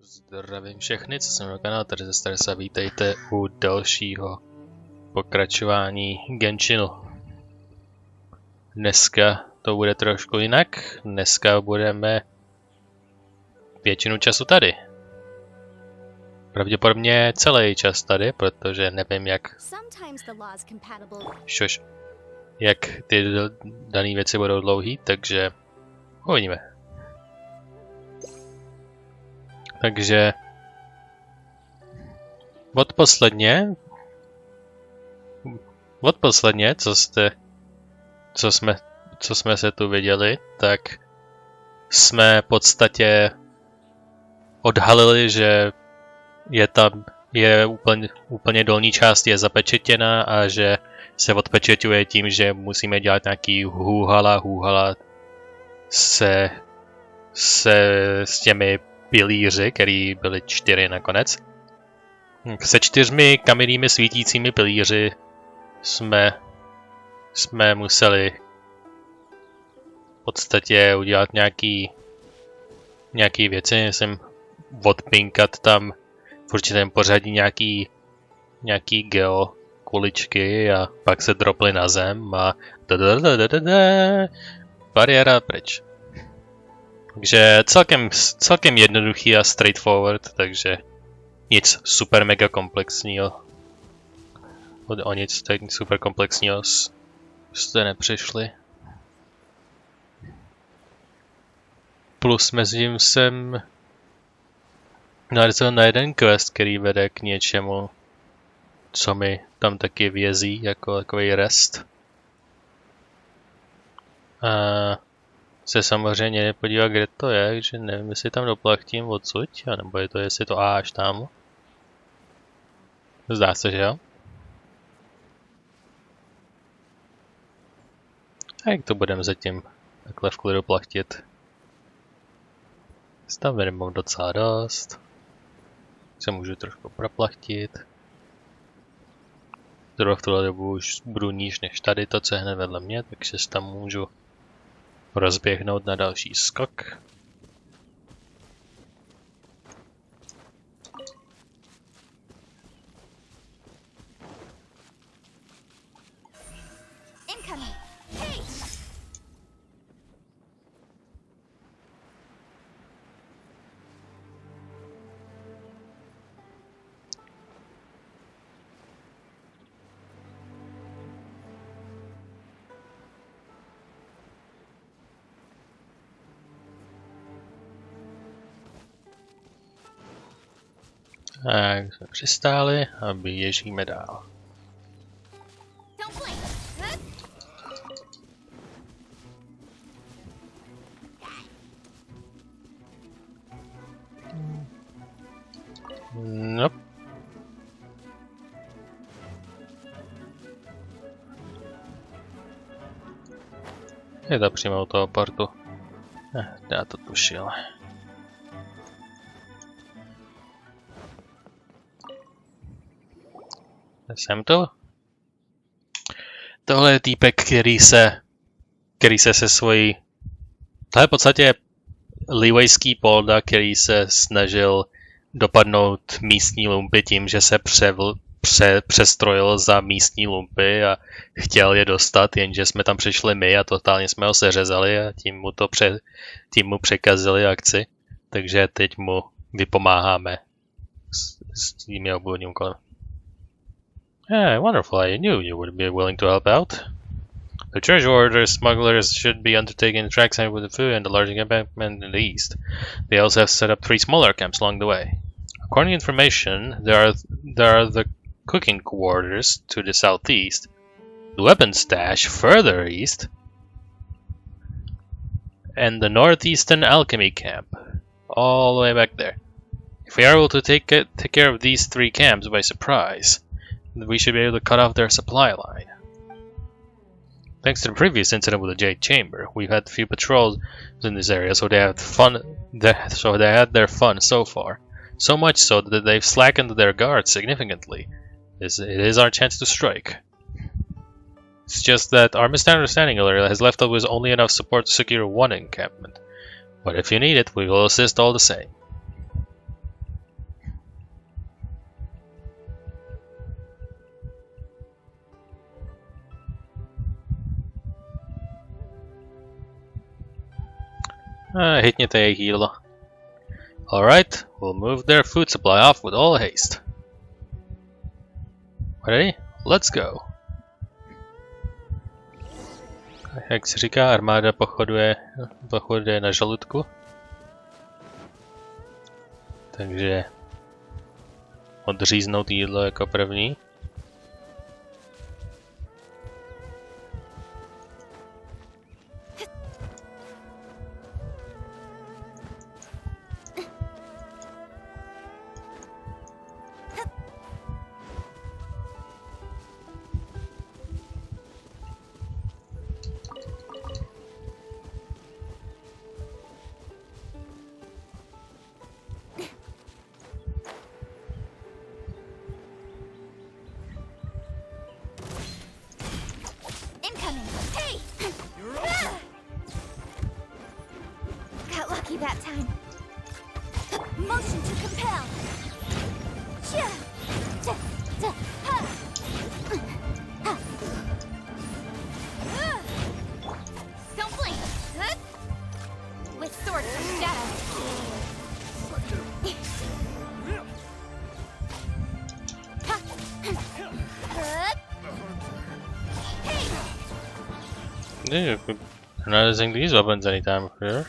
Zdravím všechny, co jsem na kanálu, tady se a vítejte u dalšího pokračování Genshinu. Dneska to bude trošku jinak, dneska budeme většinu času tady. Pravděpodobně celý čas tady, protože nevím jak ty dané věci budou dlouhý, takže uvidíme. Takže od posledně, co jsme se tu viděli, tak jsme v podstatě odhalili, že je úplně dolní část je zapečetěna a že se odpečeťuje tím, že musíme dělat nějaký hůhala s těmi pilíři, který byly 4 nakonec. Se 4 kamennými svítícími pilíři jsme museli v podstatě udělat nějaký věci, myslím odpinkat tam v určitém pořadí nějaký geo kuličky a pak se droply na zem a bariéra pryč. Takže celkem jednoduchý a straightforward, takže nic super mega komplexního. O nic tak super komplexního jste nepřišli. Plus mezi tím jsem narazil na jeden quest, který vede k něčemu, co mi tam taky vězí, jako takový rest. A se samozřejmě nepodívat, kde to je, že nevím, jestli tam doplachtím odsud, nebo je to, jestli to až tam. Zdá se, že jo? A jak to budeme zatím takhle v klidu plachtit? Tam minimum docela dost. Se můžu trošku proplachtit. Zhruba v tuhle dobu už budu níž než tady, to co je hned vedle mě, takže se tam můžu rozběhnout na další skok. Tak jsme přistáli a běžíme dál. Nope. Je to přímo u toho portu. Já to tušil. Jsem to. Tohle je týpek, který se svojí... To je v podstatě liwejský polda, který se snažil dopadnout místní lumpy tím, že se přestrojil za místní lumpy a chtěl je dostat, jenže jsme tam přišli my a totálně jsme ho seřezali a tím mu překazili akci. Takže teď mu vypomáháme s tím jeho původním úkolem. Yeah, wonderful. I knew you would be willing to help out. The treasure order smugglers should be undertaking the trackside with the food and the large encampment in the east. They also have set up 3 smaller camps along the way. According to information, there are the cooking quarters to the southeast, the weapon stash further east, and the northeastern alchemy camp, all the way back there. If we are able to take care of these 3 camps by surprise, we should be able to cut off their supply line. Thanks to the previous incident with the Jade Chamber, we've had a few patrols in this area, so they had their fun so far. So much so that they've slackened their guard significantly. It is our chance to strike. It's just that our misunderstanding earlier has left us with only enough support to secure 1 encampment. But if you need it, we will assist all the same. Hitněte jejich jídlo. Alright, we'll move their food supply off with all haste. Ready? Let's go. Jak se říká, armáda pochoduje na žaludku. Takže odříznout jídlo jako první. That time. Motion to compel. Don't blink. With sword and shadow. Yeah, we're not using these weapons anytime here.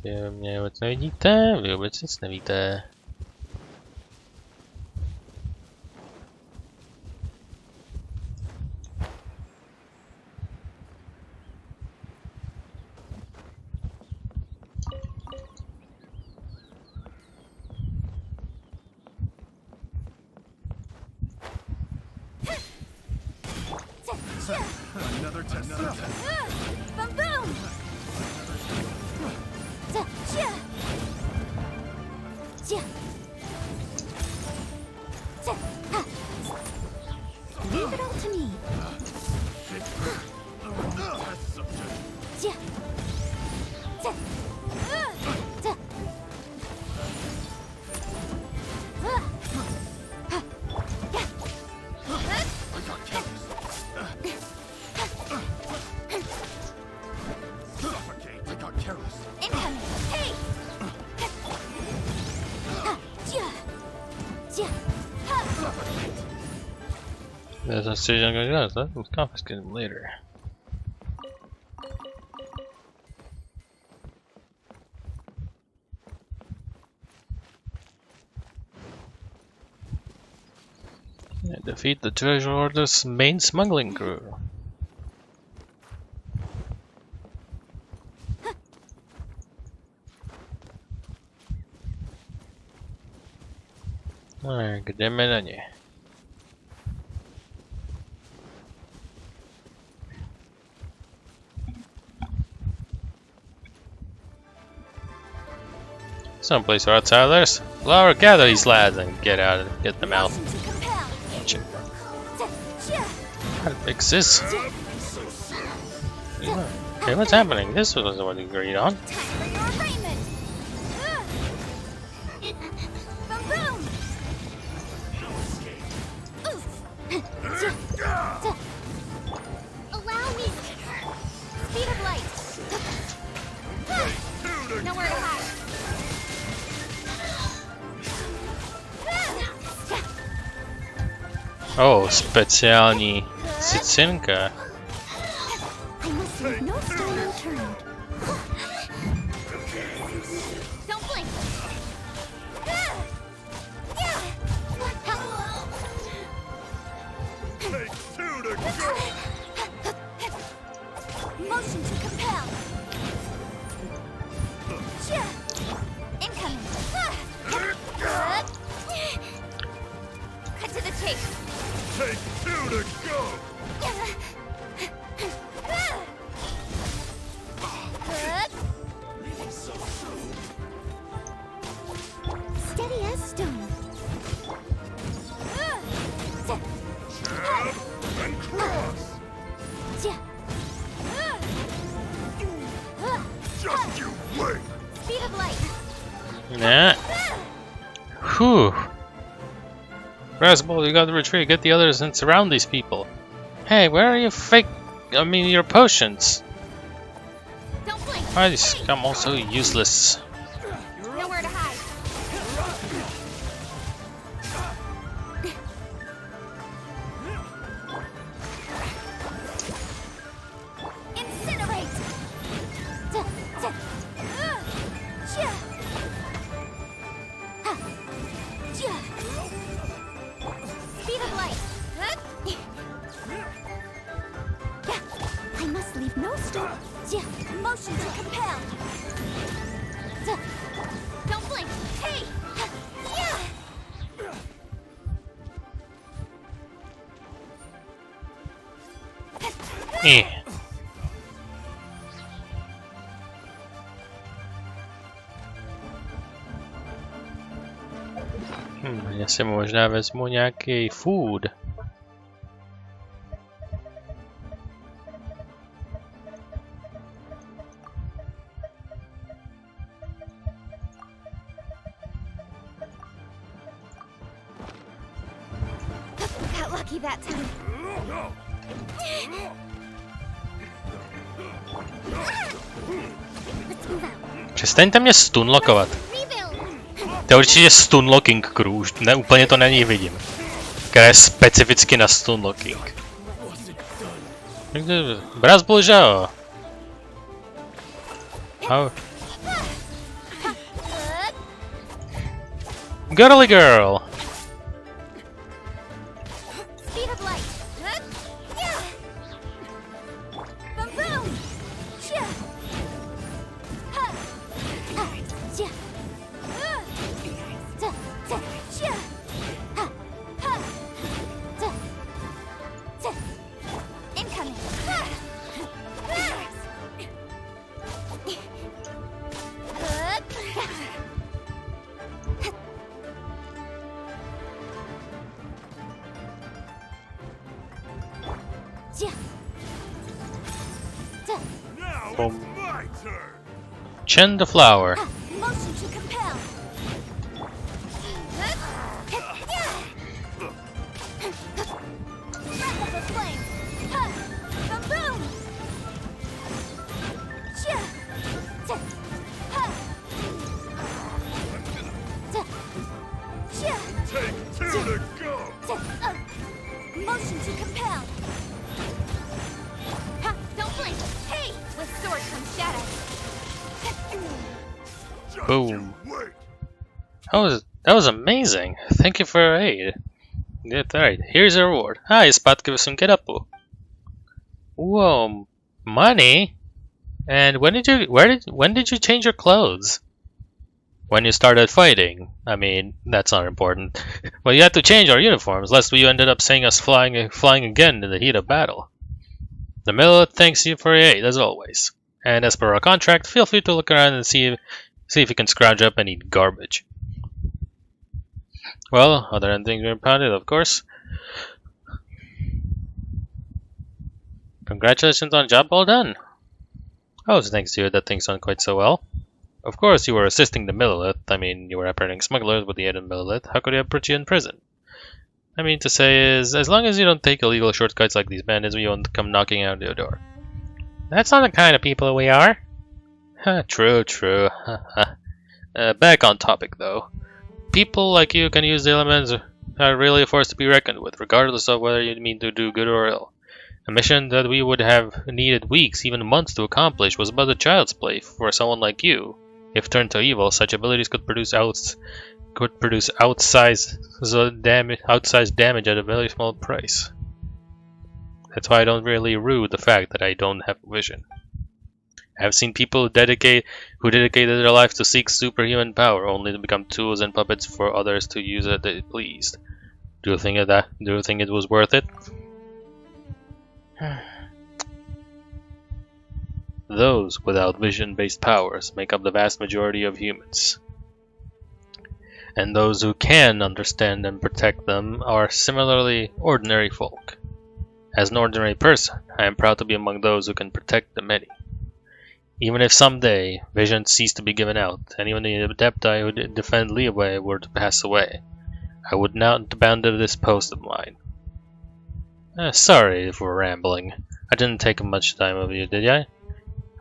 Vy mě vůbec nevidíte, vy vůbec nic nevíte. Leave it all to me. There's a stage I'm gonna go, so we'll confiscate him later. And defeat the treasure hoarder's main smuggling crew. Alright, jdeme na ně. Someplace where outsiders. Laura, gather these lads and get out and get them out. How to fix this? Okay, what's happening? This was what we agreed on. Allow me. Speed of light. Nowhere to hide. Oh, specjalni cycynka. I must leave no stone unturned. Don't blink. Take two to go! Motion to compel. Incoming. Cut to the chase. Take two to go! Steady as stone. Jab and cross! Yeah. Just you wait! Speed of light. Nah. Whew. Brassball, you gotta retreat, get the others and surround these people. Hey, where are your your potions? Don't blink. Why are these scum all so useless? Nowhere to hide. Incinerate. Speed of light. I must leave no stone. Motion to compel. Don't blink. Hey. Eh. Já si možná vezmu nějaký food. Got lucky that time. Let's move out. Přestaňte mě stunlockovat. Rebuild. To je určitě stunlocking crew, už ne, úplně to není vidím. Která je specificky na stunlocking. Brassball, že jo? Girly girl! Speed of light. Boom boom. Incoming. Now Boom. it's my turn. Chen the flower. Motion to compel. Breath of the flame. Boom boom. Take two to go. Motion to compel. Don't blink. Hey, with sword comes shadow. Just Boom. you wait. That was amazing. Thank you for your aid. Yeah, alright, here's your reward. Hi, spotkę wysунkę. Whoa, money? And when did you change your clothes? When you started fighting. I mean, that's not important. Well, you had to change our uniforms, lest you ended up seeing us flying again in the heat of battle. The Miller thanks you for your aid, as always. And as per our contract, feel free to look around and see if you can scrounge up any garbage. Well, other than things being pounded, of course. Congratulations on a job well done. Oh, it's thanks to you that things went quite so well. Of course, you were assisting the Millilith. I mean, you were apprehending smugglers with the aid of Millilith. How could he have put you in prison? I mean to say is, as long as you don't take illegal shortcuts like these bandits, we won't come knocking on your door. That's not the kind of people we are. True. Back on topic, though. People like you can use the elements are really a force to be reckoned with, regardless of whether you mean to do good or ill. A mission that we would have needed weeks, even months to accomplish was but a child's play for someone like you. If turned to evil, such abilities could produce outsized damage at a very small price. That's why I don't really rue the fact that I don't have vision. I've seen people who dedicated their lives to seek superhuman power, only to become tools and puppets for others to use as they pleased. Do you think it was worth it? Those without vision-based powers make up the vast majority of humans. And those who can understand and protect them are similarly ordinary folk. As an ordinary person, I am proud to be among those who can protect the many. Even if someday visions cease to be given out, and even the adepti who defend Liyue were to pass away, I would not abandon this post of mine. Sorry if we're rambling. I didn't take much time of you, did I?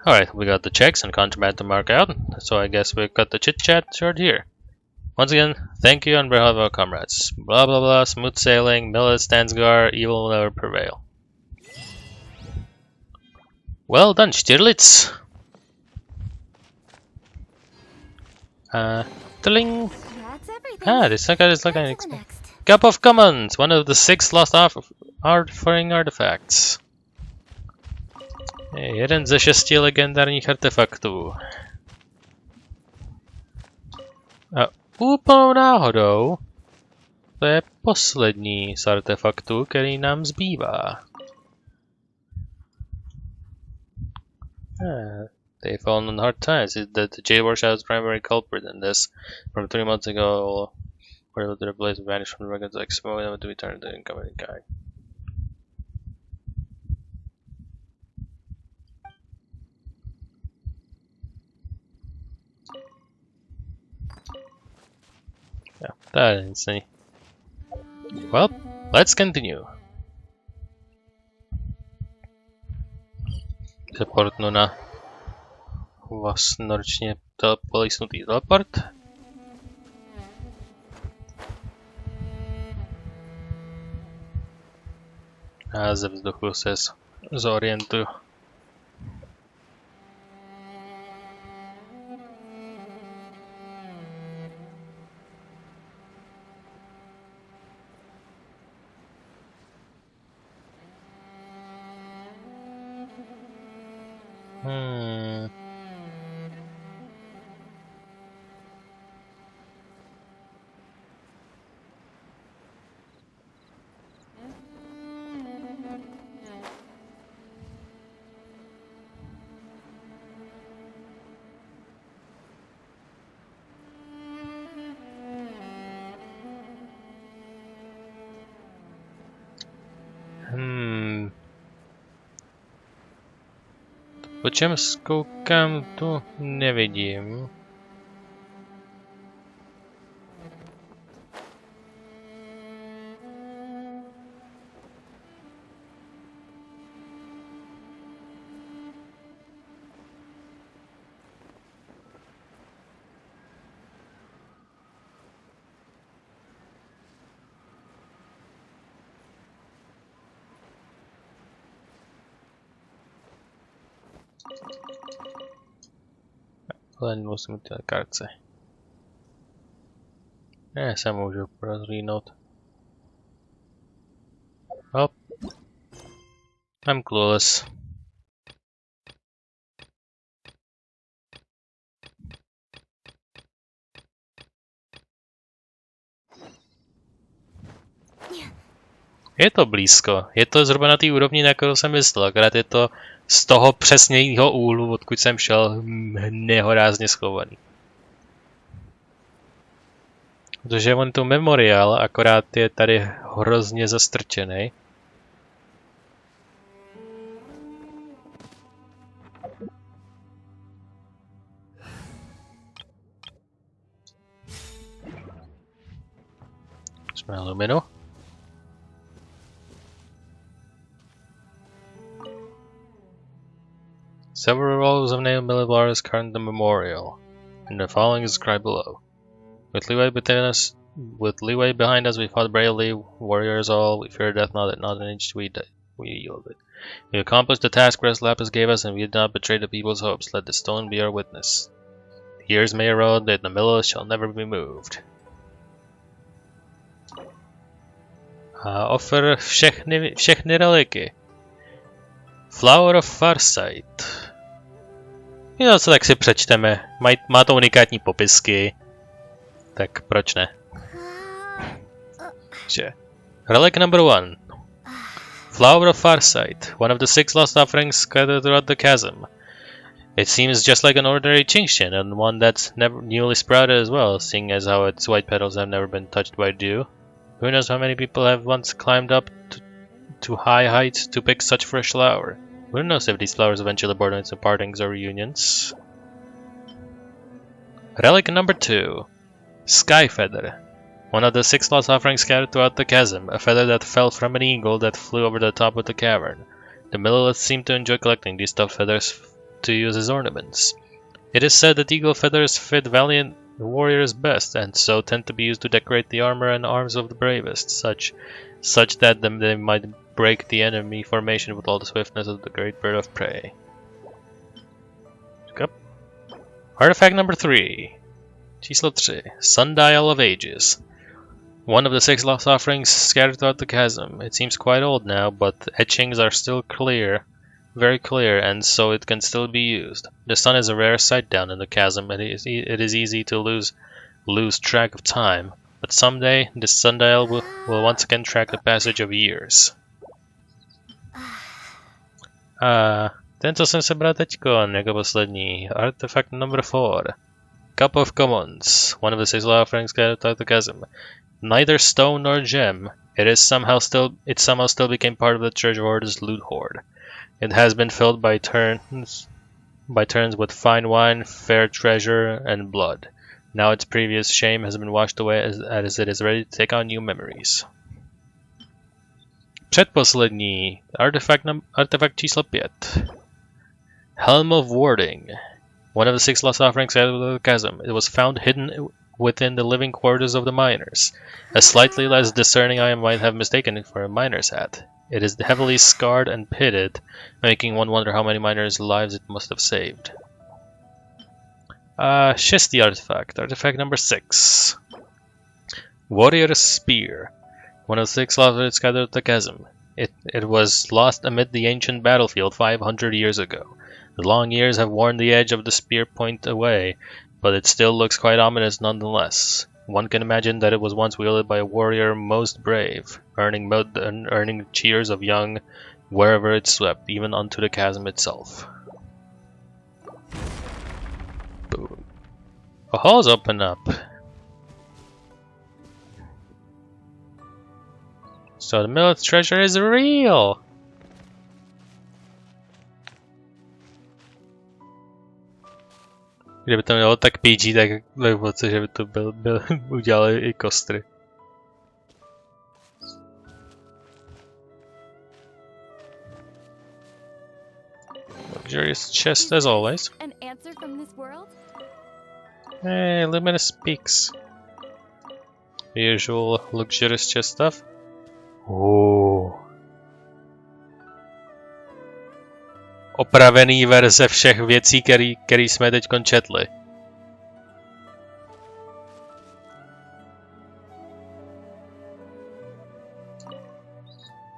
Alright, we got the checks and contraband to mark out, so I guess we cut the chit-chat short here. Once again, thank you on behalf of our comrades. Blah blah blah, smooth sailing, Millet stands guard, evil will never prevail. Well done, Stirlitz! Tling! That's everything. This guy is like an What's next? Cup of Commons, one of the 6 lost offering artifacts. Jeden ze 6 legendárních artefaktů. A úplnou náhodou to je poslední z artefaktů, který nám zbývá. They fallen on hard times. It's that the Jade Workshop is primary culprit in this. From 3 months ago, where the blaze vanished from the records like smoke, never to return to the incoming guy. Yeah, that is insane. Well, let's continue. Supportnu na vlastnoručně polisnutý teleport. A ze vzduchu se zorientuju. Po čem zkoukám, tu nevidím. Ale nemusím ty karce. Ne, se můžu rozlínout. Hop. I'm clueless. Je to blízko. Je to zhruba na té úrovni, na kterou jsem myslel. Akorát je to z toho přesnějšího úhlu, odkud jsem šel, nehorázně schovaný. Protože on tu memoriál, akorát je tady hrozně zastrčený. Jsme na luminu. Several rolls of native millibars carved the memorial, and the following is described below. With leeway behind us, we fought bravely, warriors all. We feared death, not an inch we yielded. We accomplished the task Res Lapis gave us, and we did not betray the people's hopes. Let the stone be our witness. The years may erode, but the millows shall never be moved. Offer všechny reliky. Flower of Farsight. No co, tak si přečteme. Má to unikátní popisky. Tak proč ne? Relic number 1. Flower of Farsight. One of the 6 lost offerings scattered throughout the chasm. It seems just like an ordinary Jeskyň, and one that's newly sprouted as well, seeing as how its white petals have never been touched by dew. Who knows how many people have once climbed up to high heights to pick such fresh flower. Who knows if these flowers eventually border into partings or reunions. Relic number 2. Sky Feather. One of the 6 lost offerings scattered throughout the chasm, a feather that fell from an eagle that flew over the top of the cavern. The Milleliths seem to enjoy collecting these stuffed feathers to use as ornaments. It is said that eagle feathers fit valiant warriors best, and so tend to be used to decorate the armor and arms of the bravest, such that they might break the enemy formation with all the swiftness of the great bird of prey. Up. Artifact number 3. Číslo 3. Sundial of Ages. One of the 6 lost offerings scattered throughout the chasm. It seems quite old now, but etchings are still clear, very clear, and so it can still be used. The sun is a rare sight down in the chasm, and it is easy to lose track of time. But someday, this sundial will once again track the passage of years. Ten, co jsem sebral teďkon, jako poslední. Artifact number 4. Cup of Commons. One of the 6 offerings scattered throughout the chasm. Neither stone nor gem, it somehow still became part of the treasure hoarder's loot hoard. It has been filled by turns with fine wine, fair treasure, and blood. Now its previous shame has been washed away as it is ready to take on new memories. Předposlední. Artifact číslo 5. Helm of Warding. One of the 6 lost offerings out of the chasm. It was found hidden within the living quarters of the miners. A slightly less discerning eye might have mistaken it for a miner's hat. It is heavily scarred and pitted, making one wonder how many miners' lives it must have saved. Shesty artifact. Artifact number 6. Warrior's Spear. One of the 6 lost scattered the chasm. It was lost amid the ancient battlefield 500 years ago. The long years have worn the edge of the spear point away, but it still looks quite ominous nonetheless. One can imagine that it was once wielded by a warrior most brave, earning cheers of young wherever it swept, even unto the chasm itself. Boom. A hall's open up. So the Millelith treasure is real! Kdyby to mělo tak PG, tak bych pocit, že by to udělali i kostry. Luxurious chest as always. An answer from this world? Hey, Luminous Speaks. The usual luxurious chest stuff. Oh. Opravený verze všech věcí, který jsme teď četli.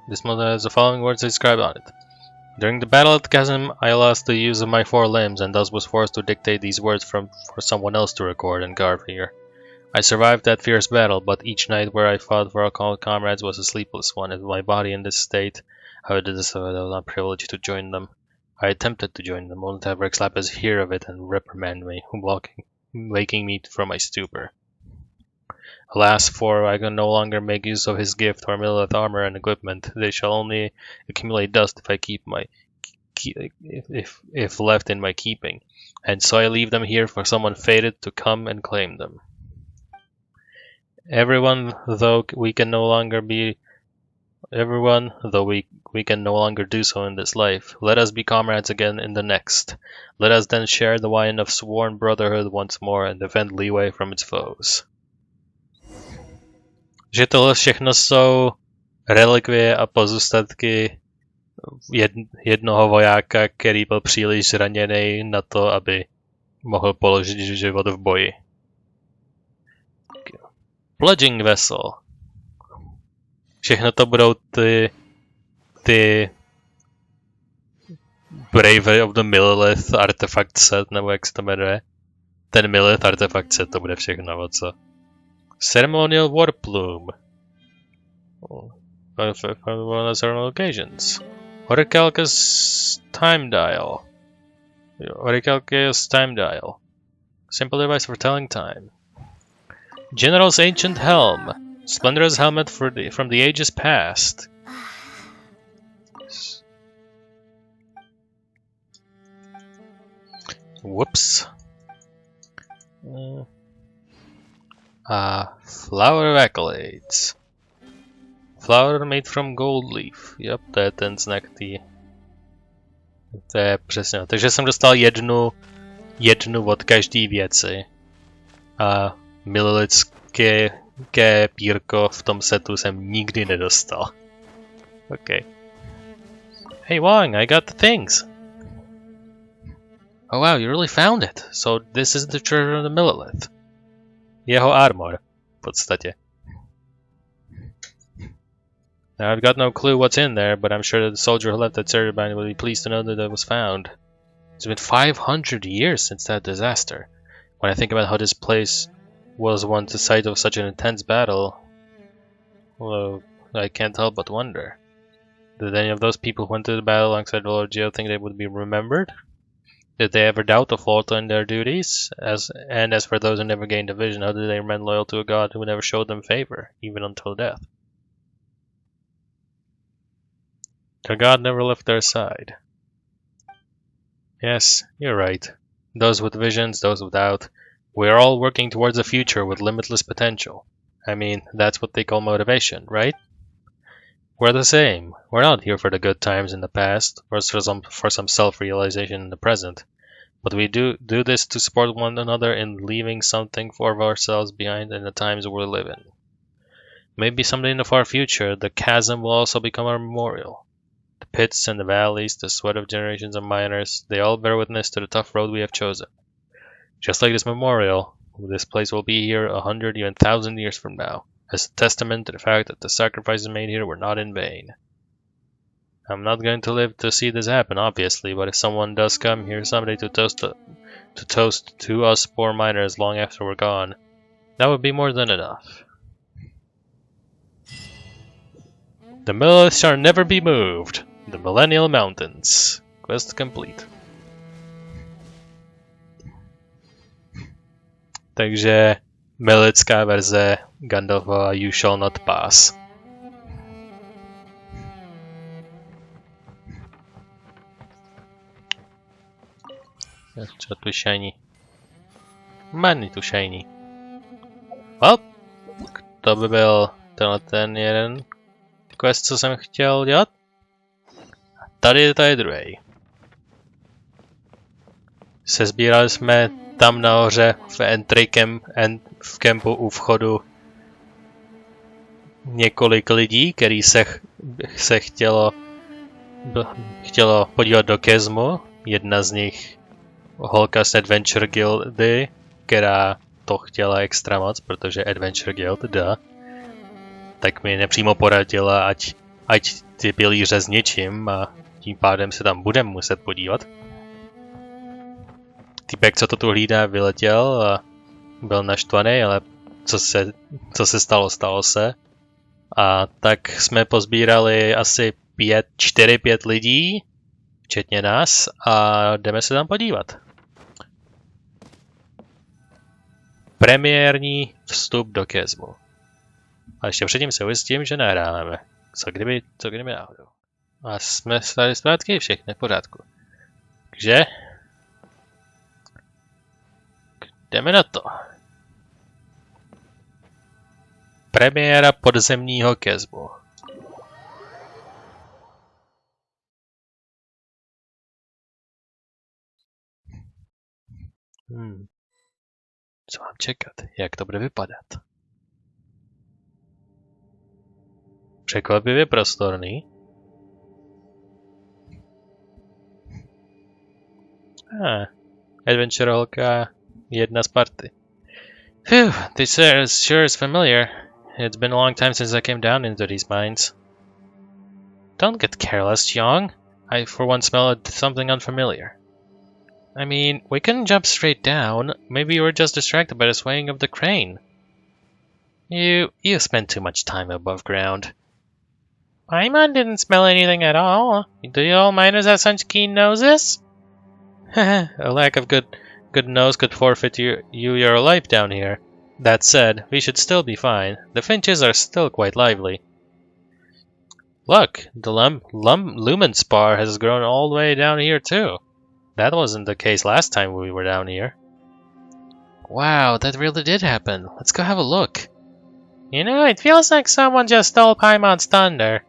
This one has the following words inscribed on it. During the battle at the chasm, I lost the use of my 4 limbs and thus was forced to dictate these words for someone else to record and carve here. I survived that fierce battle, but each night where I fought for our comrades was a sleepless one, and with my body in this state, I would discover that I was not privileged to join them. I attempted to join them, only to have Rexlapis hear of it and reprimand me, waking me from my stupor. Alas, for I can no longer make use of his gift or Millelith armor and equipment. They shall only accumulate dust if I if left in my keeping, and so I leave them here for someone fated to come and claim them. Everyone, though we can no longer do so in this life, let us be comrades again in the next. Let us then share the wine of sworn brotherhood once more and defend Liyue from its foes. Že tohle všechno jsou relikvie a pozůstatky jednoho vojáka, který byl příliš zraněný na to, aby mohl položit život v boji. Pledging Vessel. Všechno to budou ty Bravery of the Millelith Artifact Set, nebo jak se to jmenuje. Ten Millelith Artifact Set, to bude všechno, o co? Ceremonial War Plume. On ceremonial occasions. Orichalcus Time Dial. Orichalcus Time Dial. Simple device for telling time. General's Ancient Helm. Splendorous helmet from the ages past. Whoops. Flower of accolades. Flower made from gold leaf. Yep, to je ten znak tý. To je přesně. Takže jsem dostal jednu od každé věci. A mililitské pírko v tom setu jsem nikdy nedostal. Okay. Hey Wong, I got the things. Oh wow, you really found it. So this is the treasure of the Millelith. Jeho armor, v podstatě. Now I've got no clue what's in there, but I'm sure that the soldier who left that Cerebine will be pleased to know that it was found. It's been 500 years since that disaster. When I think about how this place was once the site of such an intense battle, well, I can't help but wonder. Did any of those people who went to the battle alongside Lord Geo think they would be remembered? Did they ever doubt the fault in their duties? As for those who never gained a vision, how did they remain loyal to a god who never showed them favor, even until death? The god never left their side. Yes, you're right. Those with visions, those without. We're all working towards a future with limitless potential. I mean, that's what they call motivation, right? We're the same. We're not here for the good times in the past, or for some self-realization in the present. But we do this to support one another in leaving something for ourselves behind in the times we're living. Maybe someday in the far future, the chasm will also become our memorial. The pits and the valleys, the sweat of generations of miners, they all bear witness to the tough road we have chosen. Just like this memorial, this place will be here 100, even 1,000 years from now, as a testament to the fact that the sacrifices made here were not in vain. I'm not going to live to see this happen, obviously, but if someone does come here someday to toast to us poor miners long after we're gone, that would be more than enough. The Millelith shall never be moved. The Millennial Mountains. Quest complete. Takže milická verze Gandalfova You Shall Not Pass. Co tu shiny? Money tu shiny. Well, to by byl ten jeden quest, co jsem chtěl dělat. A tady to je druhý. Sezbírali jsme tam nahoře v v kempu u vchodu několik lidí, který se chtělo podívat do Chasmu. Jedna z nich holka z Adventure Guildy, která to chtěla extra moc, protože Adventure Guild, tak mi nepřímo poradila, ať ty pilíře s něčím a tím pádem se tam budeme muset podívat. Týpek, co to tu hlídá, vyletěl a byl naštvaný, ale co se stalo se. A tak jsme pozbírali asi 4-5 lidí, včetně nás, a jdeme se tam podívat. Premiérní vstup do Chasmu. A ještě předtím se ujistím, že nahráváme. Co kdyby náhodou. A jsme tady zpátky, všechno v pořádku. Takže jdeme na to. Premiéra podzemního Chasmu. Co mám čekat? Jak to bude vypadat? Překvapivě prostorný. Adventure holka, jedna z party. Phew, this air sure is familiar. It's been a long time since I came down into these mines. Don't get careless, Young. I for one smelled something unfamiliar. I mean, we couldn't jump straight down. Maybe you were just distracted by the swaying of the crane. You spend too much time above ground. Paimon didn't smell anything at all. Do you all miners have such keen noses? A lack of good nose could forfeit you your life down here. That said, we should still be fine. The finches are still quite lively. Look, the lumen spar has grown all the way down here too. That wasn't the case last time we were down here. Wow, that really did happen. Let's go have a look. You know, it feels like someone just stole Paimon's thunder.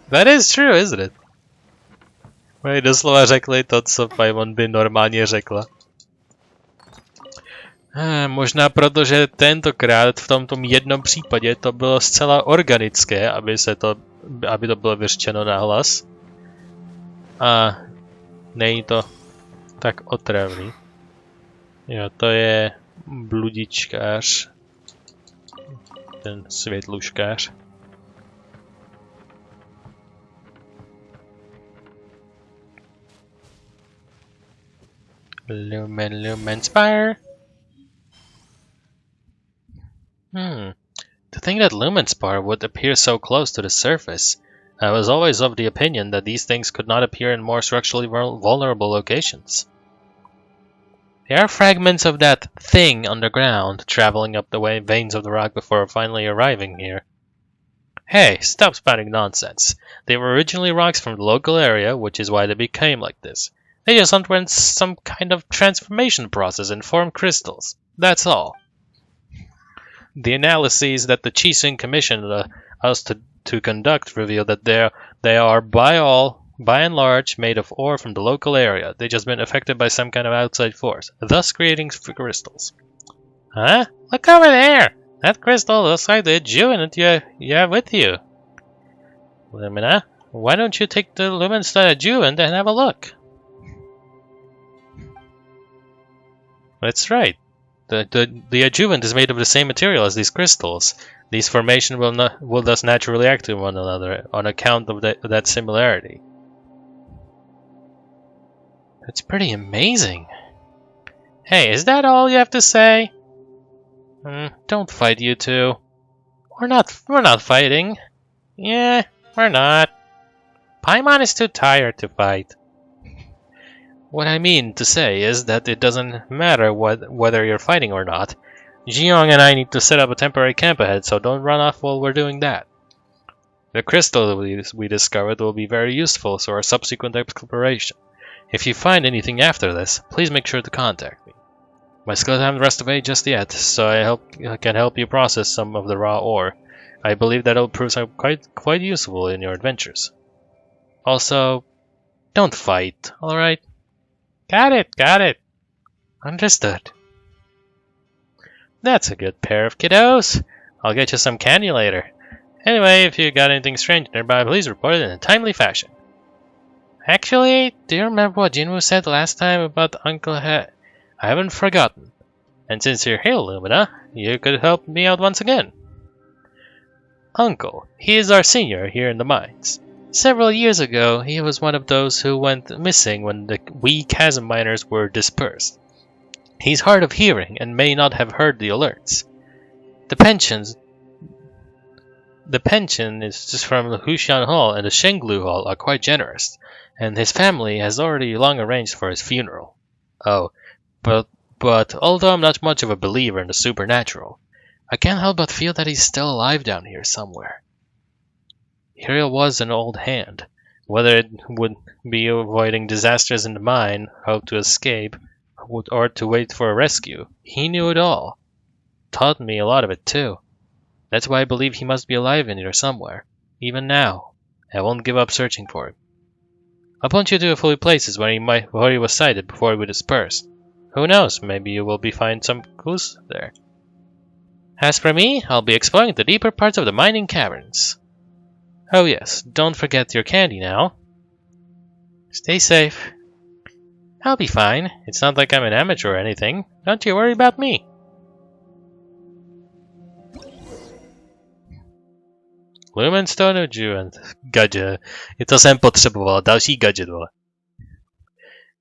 That is true, isn't it? Oni doslova řekli to, co Paimon by normálně řekla. Možná proto, že tentokrát v tomto jednom případě to bylo zcela organické, aby to bylo vyřčeno nahlas. A není to tak otravný. Jo, to je bludičkář. Ten světluškář. Lumen Spire. To think that Lumen Spire would appear so close to the surface. I was always of the opinion that these things could not appear in more structurally vulnerable locations. There are fragments of that thing underground, traveling up the veins of the rock before finally arriving here. Hey, stop spouting nonsense. They were originally rocks from the local area, which is why they became like this. They just underwent some kind of transformation process and formed crystals. That's all. The analyses that the Jeskyň commissioned us to conduct reveal that they are by and large made of ore from the local area. They've just been affected by some kind of outside force, thus creating crystals. Huh? Look over there! That crystal looks like the Jewin you have with you. Lumina, why don't you take the Lumenstone Jewin and have a look? That's right. The adjuvant is made of the same material as these crystals. These formations will thus naturally act to one another on account of that similarity. That's pretty amazing. Hey, is that all you have to say? Don't fight, you two. We're not fighting. Yeah, we're not. Paimon is too tired to fight. What I mean to say is that it doesn't matter whether you're fighting or not. Jiong and I need to set up a temporary camp ahead, so don't run off while we're doing that. The crystal we discovered will be very useful to our subsequent exploration. If you find anything after this, please make sure to contact me. My skills haven't rested away just yet, so I can help you process some of the raw ore. I believe that it'll prove quite useful in your adventures. Also, don't fight, alright? Got it. Understood. That's a good pair of kiddos. I'll get you some candy later. Anyway, if you got anything strange nearby, please report it in a timely fashion. Actually, do you remember what Jinwoo said last time about Uncle I haven't forgotten. And since you're here, Lumina, you could help me out once again. Uncle, he is our senior here in the mines. Several years ago, he was one of those who went missing when the wee chasm miners were dispersed. He's hard of hearing and may not have heard the alerts. The pension is just from the Hushan Hall and the Shenglu Hall are quite generous, and his family has already long arranged for his funeral. Oh, but although I'm not much of a believer in the supernatural, I can't help but feel that he's still alive down here somewhere. Here he was an old hand. Whether it would be avoiding disasters in the mine, hope to escape, or to wait for a rescue, he knew it all. Taught me a lot of it too. That's why I believe he must be alive in here somewhere. Even now, I won't give up searching for him. I'll point you to a few places where he was sighted before we dispersed. Who knows, maybe you will find some clues there. As for me, I'll be exploring the deeper parts of the mining caverns. Oh yes, don't forget your candy now. Stay safe. I'll be fine. It's not like I'm an amateur or anything. Don't you worry about me. Lumenstone Jewin. Gadget. I to jsem potřeboval. Další gadget, vole.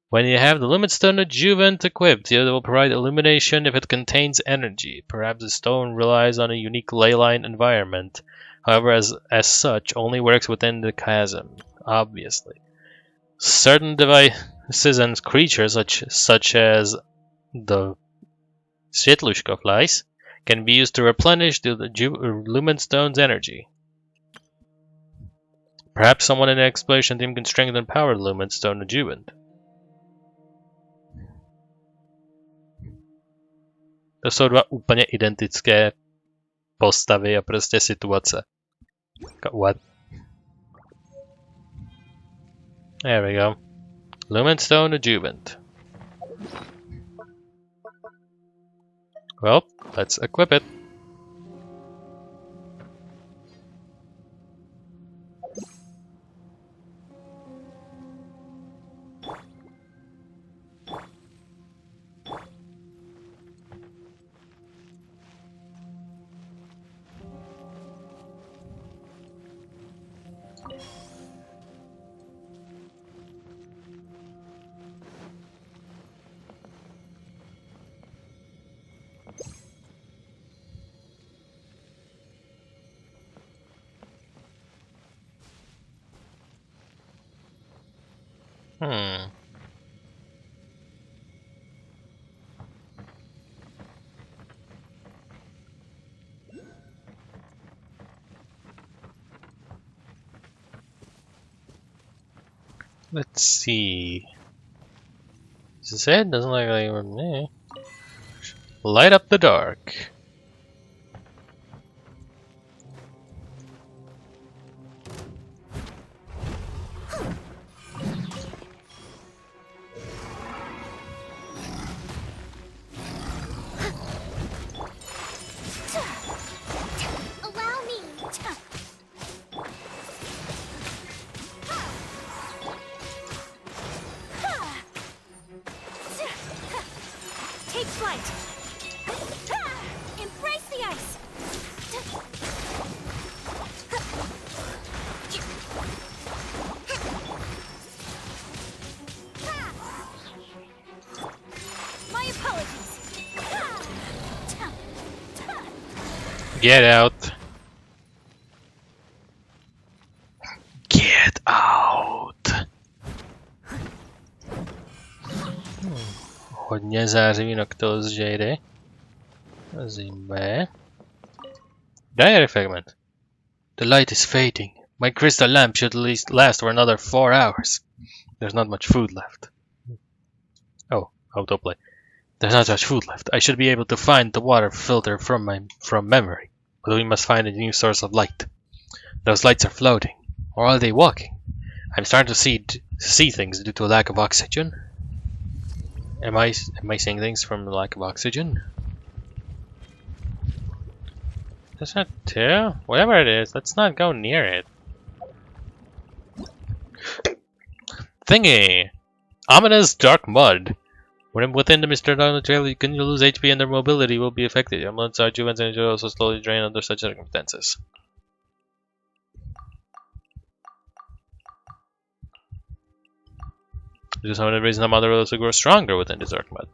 When you have the Lumenstone Jewin equipped, it will provide illumination if it contains energy. Perhaps the stone relies on a unique ley-line environment. However, as such, only works within the chasm, obviously. Certain devices and creatures, such as the Svetlushka flies, can be used to replenish the Lumenstone's energy. Perhaps someone in the exploration team can strengthen power lumen stone adjuvant. To jsou dva úplně identické postavy a prostě situace. What? There we go. Lumen stone adjuvant. Well, let's equip it. Let's see. Is this it? Doesn't look like it. Light up the dark. Allow me. Take flight. Embrace the ice. My apologies. Get out. Get out. Hodně zářivý noctil z Jady. Zíme. Diary fragment. The light is fading. My crystal lamp should at least last for another 4 hours. There's not much food left. Oh, autoplay. There's not much food left. I should be able to find the water filter from memory. But we must find a new source of light. Those lights are floating. Or are they walking? I'm starting to see things due to a lack of oxygen. Am I seeing things from the lack of oxygen? That's not two? Whatever it is, let's not go near it. Thingy! Ominous dark mud. When within the Mr. Donald trail, you can lose HP and their mobility will be affected. Your blood side juvens and will also slowly drain under such circumstances. Just some reason the mother will also grow stronger within this dark mud.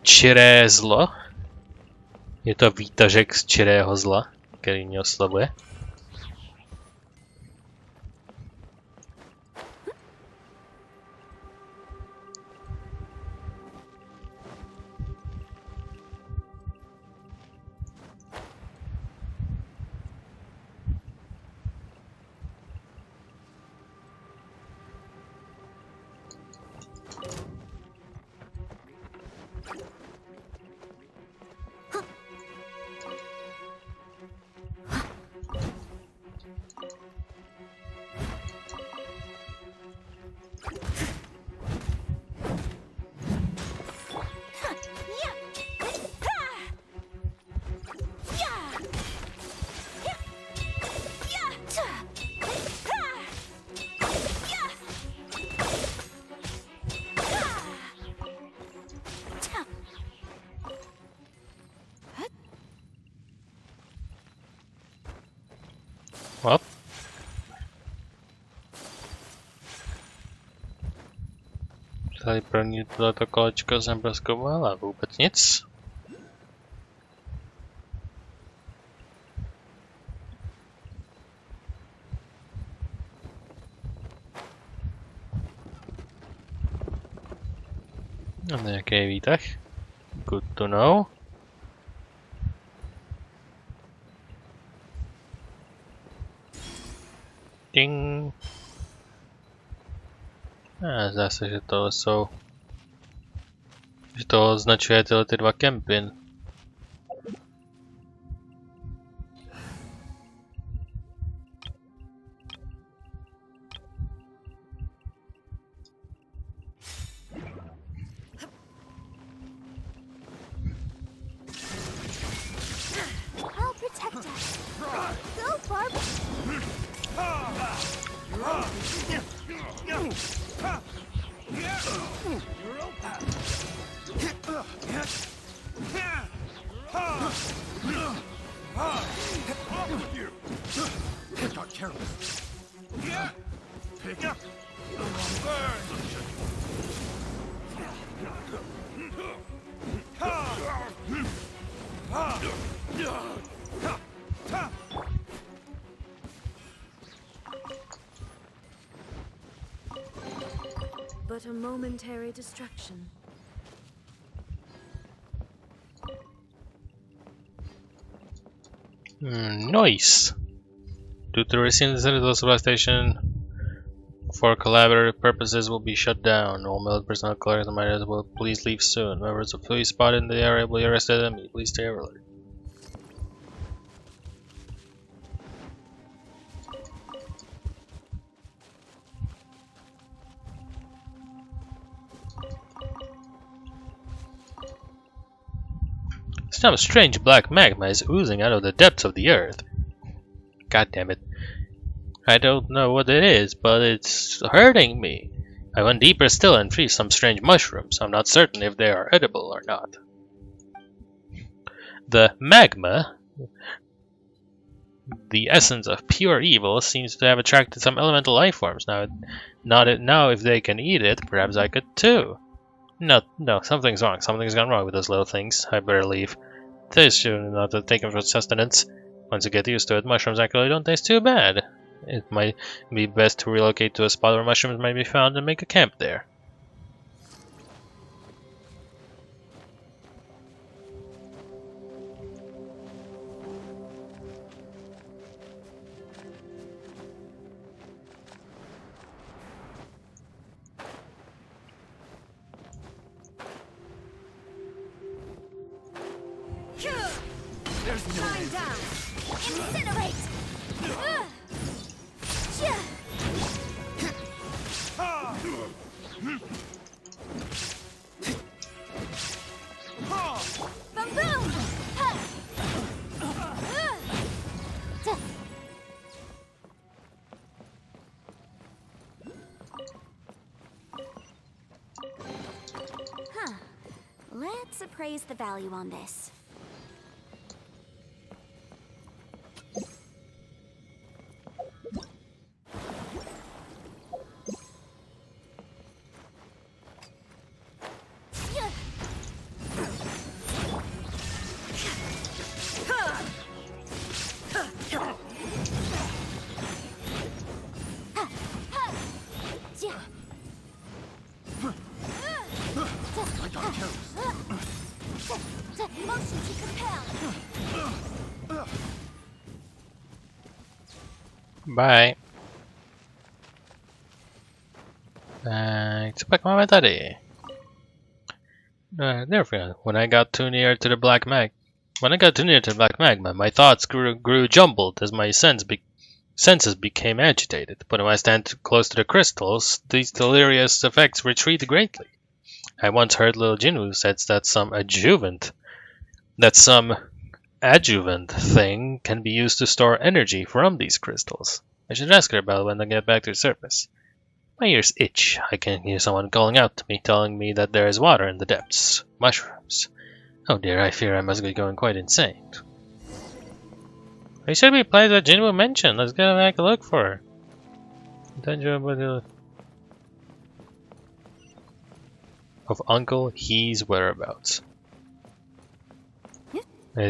Čiré zlo. Je to výtažek z čirého zla, který mě oslavuje. Well. Tady první tohleto kolečko jsem prozkoumal a vůbec nic. A nějaký výtah. Good to know. Ding. Zdá se, že to jsou... Že to označuje tyhle ty dva kempy. I'll protect us. Go, Barb. Got careless. Pick up. Burn. But a momentary distraction. Nice. Due to receiving the supply station for collaborative purposes will be shut down. All military personnel collectors and miners will please leave soon. Members of police spotted in the area will be arrested and please stay alert. Some strange black magma is oozing out of the depths of the earth. God damn it. I don't know what it is, but it's hurting me. I went deeper still and freed some strange mushrooms. I'm not certain if they are edible or not. The magma, the essence of pure evil, seems to have attracted some elemental life forms. Now if they can eat it, perhaps I could too. No, something's wrong. Something's gone wrong with those little things. I better leave. They should not to take them for sustenance. Once you get used to it, mushrooms actually don't taste too bad. It might be best to relocate to a spot where mushrooms might be found and make a camp there. There's no Shine down. Incinerate. Boom, boom. Huh. Let's appraise the value on this. Motion to compel. Bye. Co pak máme tady? Therefore, when I got too near to the black magma, my thoughts grew jumbled as my senses became agitated. But when I stand too close to the crystals, these delirious effects retreat greatly. I once heard little Jinwoo said that some adjuvant thing can be used to store energy from these crystals. I should ask her about it when I get back to the surface. My ears itch. I can hear someone calling out to me, telling me that there is water in the depths. Mushrooms. Oh dear, I fear I must be going quite insane. There should be a place that Jinwoo mentioned. Let's go back and look for her. Of Uncle He's whereabouts.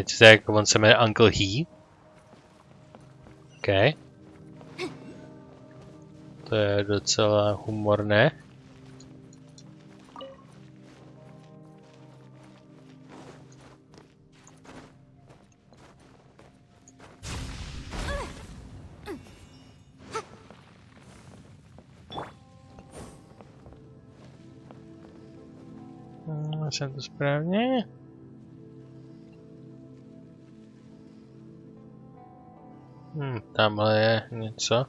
Jack wants to meet Uncle He. Okay. To je docela humorné. Jsem to správně? Tamhle je něco.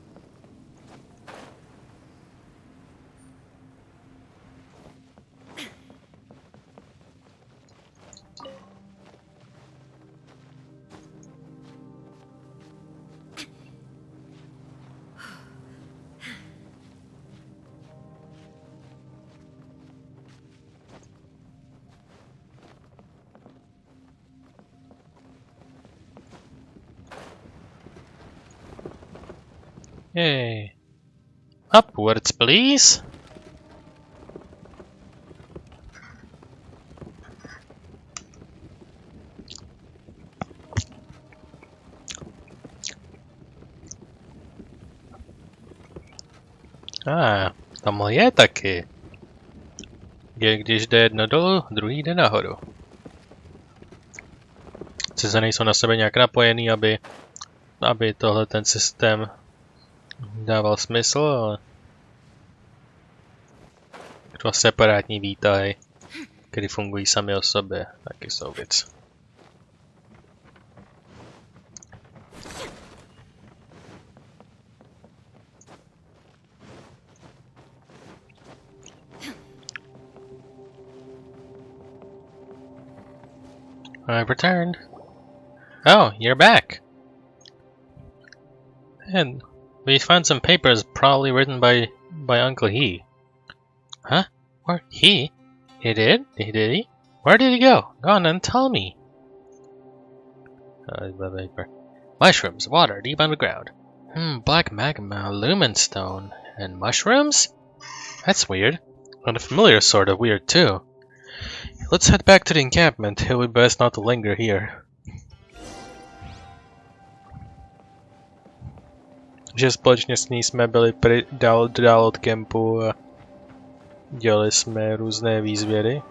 Yay. Upwards, please. Tamhle je taky. Když jde jedno dolů, druhý jde nahoru. Sice nejsou na sebe nějak napojený, aby tohle ten systém dával smysl, ale dva separátní výtahy, které fungují sami o sobě, taky jsou věc. I've returned. Oh, you're back. And we found some papers probably written by Uncle He. Huh? Where he? He did? Did he? Where did he go? Go on and tell me. Mushrooms, water, deep underground. Black magma, lumen stone, and mushrooms? That's weird. And a familiar sort of weird too. Let's head back to the encampment. It would be best not to linger here. Že společně s ní jsme byli dál od kempu a dělali jsme různé výzvědy.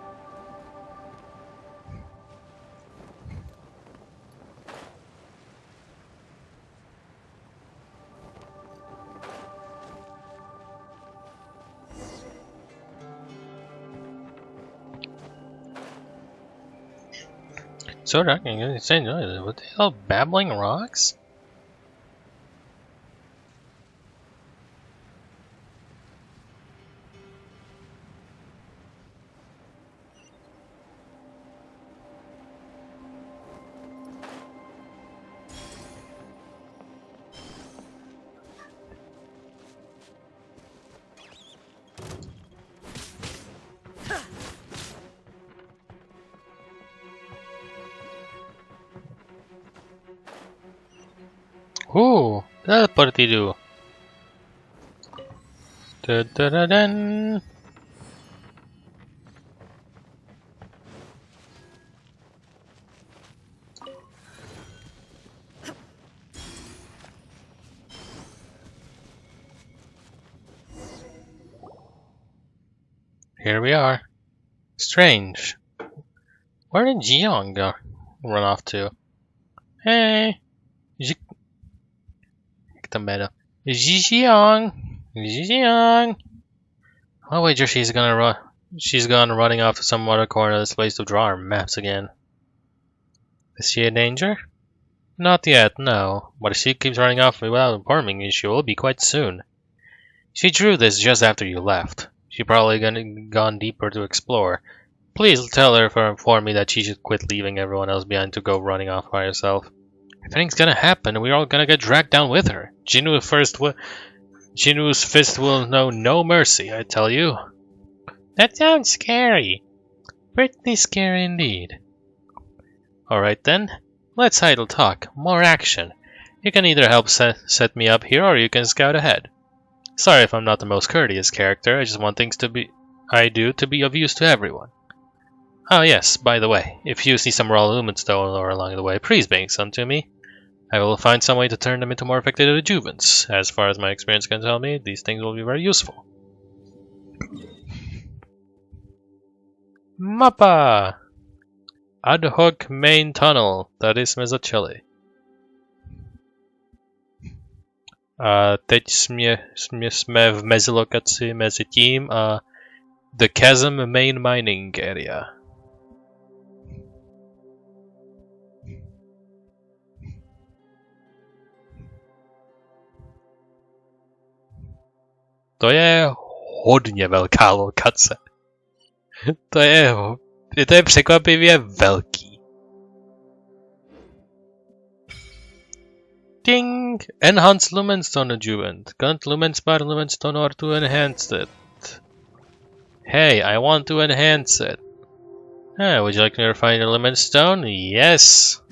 So dark, what the hell? Babbling rocks? Ooh, teleportidu. Da-da-da-dun. Here we are. Strange. Where did Jiong go? Run off to? Hey! The meta. Jeskyň! Jeskyň! I'll wager she's gonna run. She's gone running off to some other corner of this place to draw our maps again. Is she in danger? Not yet, no. But if she keeps running off without informing me, she will be quite soon. She drew this just after you left. She probably gone deeper to explore. Please tell her to inform me that she should quit leaving everyone else behind to go running off by herself. If anything's gonna happen, we're all gonna get dragged down with her. Jinu's fist will know no mercy, I tell you. That sounds scary. Pretty scary indeed. Alright then, let's idle talk. More action. You can either help set me up here, or you can scout ahead. Sorry if I'm not the most courteous character, I just want things to be of use to everyone. Oh yes, by the way, if you see some raw lumen stone or along the way, please bring some to me. I will find some way to turn them into more effective adjuvants. As far as my experience can tell me, these things will be very useful. Mapa! Ad hoc main tunnel. Tady jsme začali. A teď jsme v mezilokaci mezi tím a The Chasm main mining area. To je hodně velká lokace. To je překvapivě velký. Ding! Enhance Lumenstone adjuvant. Can't Lumenspar Lumenstone or to enhance it. Hey, I want to enhance it. Would you like to refine the Lumenstone? Yes!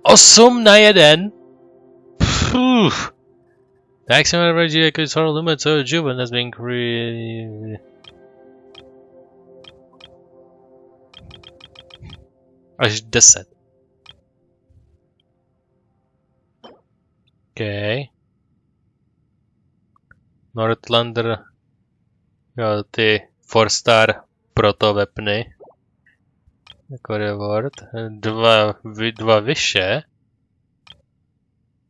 8 na 1! Pfff. The maximum energy I could store Lumenstone adjuvant has been created. Až 10. Okay. Northlander. Jo, ty 4-star proto wepny. Jako reward. Dva vyše.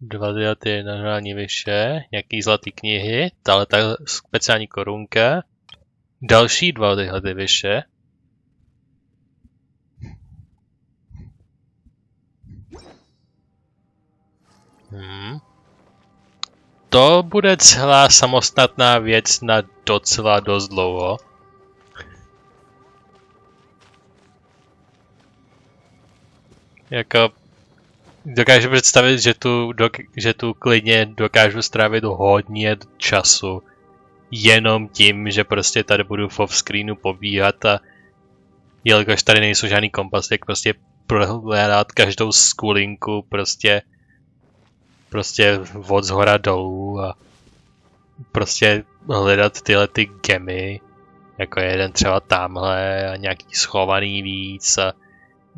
2 ty normální vyše. Nějaký zlatý knihy. Tahle ta speciální korunka. Další 2 tyhle ty vyše. To bude celá samostatná věc na docela dost dlouho. Jako dokážu představit, že tu klidně dokážu strávit hodně času jenom tím, že prostě tady budu v off-screenu pobíhat a jelikož tady nejsou žádný kompas, tak prostě prohledat každou skulinku prostě od zhora dolů a prostě hledat tyhle ty gemy, jako jeden třeba tamhle a nějaký schovaný víc a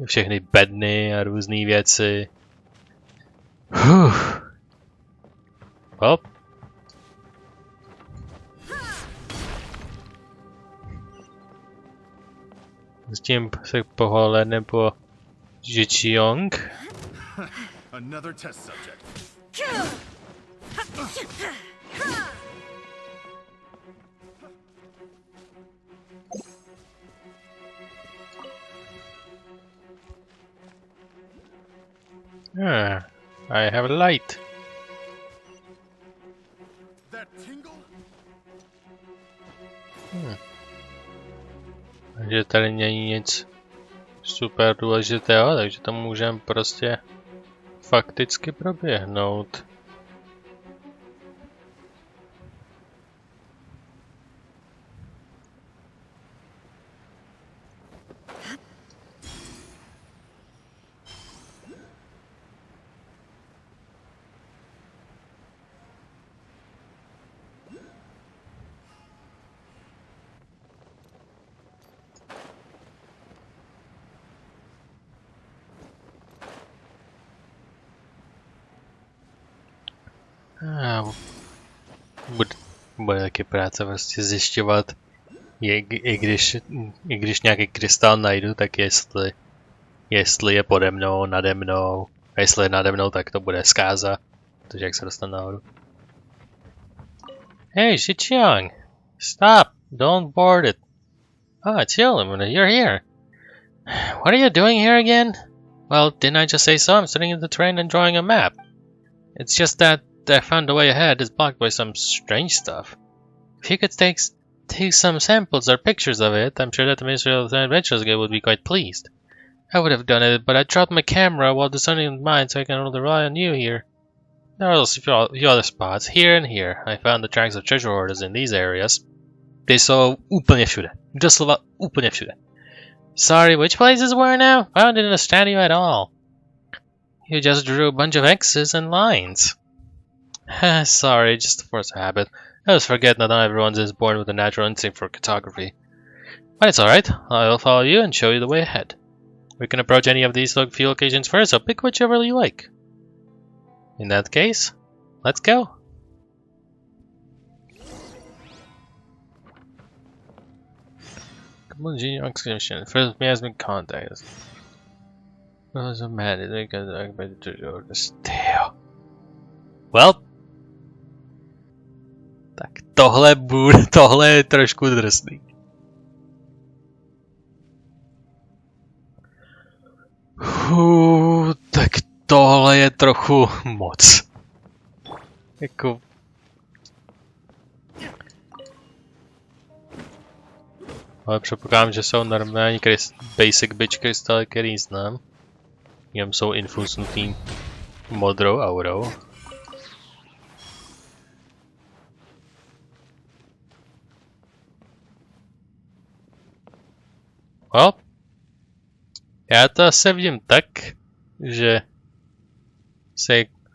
všechny bedny a různé věci. Hop. S tím se pohledne po Jeskyň. Another test subject. I have a light. That tingle? Takže tady není nic super důležitého, takže to můžeme prostě fakticky proběhnout. Bude taky práce prostě zjišťovat, i když nějaký krystal najdu, tak jestli je pode mnou, nade mnou, a jestli je nade mnou, tak to bude zkáza, takže jak se dostanu nahoru. Hey, Jeskyň! Stop! Don't board it! Ah, chill, you're here! What are you doing here again? Well, didn't I just say so? I'm sitting in the train and drawing a map. It's just that I found the way ahead is blocked by some strange stuff. If you could take some samples or pictures of it, I'm sure that the Ministry of the Adventures Guild would be quite pleased. I would have done it, but I dropped my camera while discerning mine, so I can only rely on you here. There are also a few other spots, here and here. I found the tracks of treasure hoarders in these areas. Ty jsou úplně všude. Doslova úplně všude. Sorry, which places were now? I didn't understand you at all. You just drew a bunch of X's and lines. Sorry, just a force of habit. I always forget that not everyone is born with a natural instinct for cartography. But it's alright. I'll follow you and show you the way ahead. We can approach any of these few locations first, so pick whichever you like. In that case, let's go. Come on, Genius Exhibition. First me has been contacted. Was a man, they got the steel. Well. Tak tohle je trošku drsný. Tak tohle je trochu moc. Jako... Ale předpokládám, že jsou normální basic bitch krystaly, který znám. Jenom jsou infusnutý modrou aurou. Well, já to asi vidím tak, že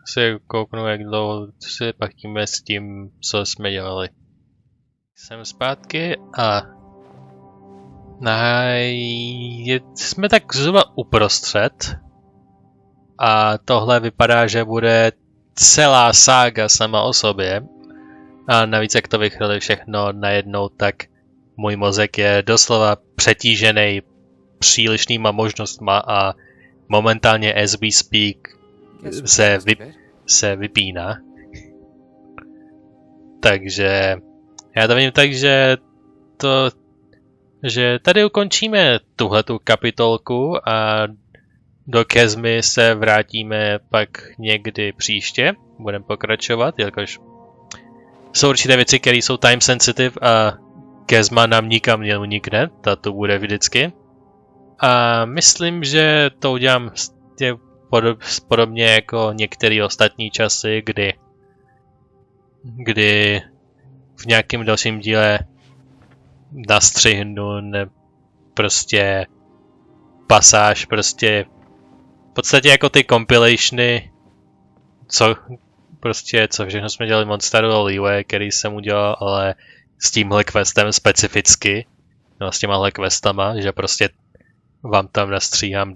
se kouknu, jak dlouho se pachíme s tím, co jsme dělali. Jsem zpátky a jsme tak zhruba uprostřed a tohle vypadá, že bude celá sága sama o sobě a navíc jak to vychrli všechno najednou, tak můj mozek je doslova přetížený přílišnýma možnostma a momentálně as we speak se vypíná. Takže já to vidím tak, že tady ukončíme tuhletu kapitolku a do Chasmy se vrátíme pak někdy příště. Budeme pokračovat, jelikož jsou určité věci, které jsou time sensitive a Chasma nám nikam neunikne, ta tu bude vždycky. A myslím, že to udělám podobně jako některé ostatní časy, kdy v nějakém dalším díle nastřihnu prostě pasáž, prostě v podstatě jako ty compilationy, co všechno jsme dělali Monsteru a Leeway, který jsem udělal, ale s tímhle questem specificky, no s těmahle questama, že prostě vám tam nastříhám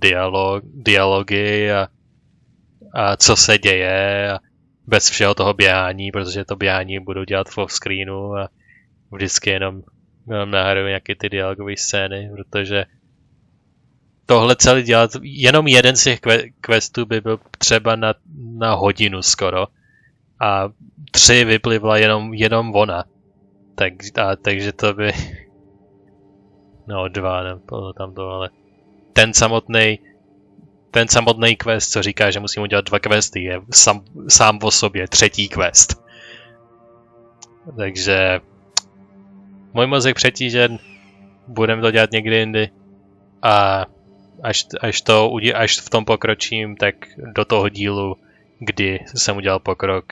dialogy a co se děje a bez všeho toho běhání, protože to běhání budu dělat v offscreenu a vždycky jenom nahraju nějaké ty dialogové scény, protože tohle celý dělat, jenom jeden z těch questů by byl třeba na hodinu skoro a 3 vyplivla jenom ona. Takže to by... No 2, nebylo tam to, ale... Ten samotný quest, co říká, že musím udělat 2 questy, je sám o sobě 3. quest. Takže... Můj mozek přetížen, budeme to dělat někdy jindy a až v tom pokročím, tak do toho dílu, kdy jsem udělal pokrok,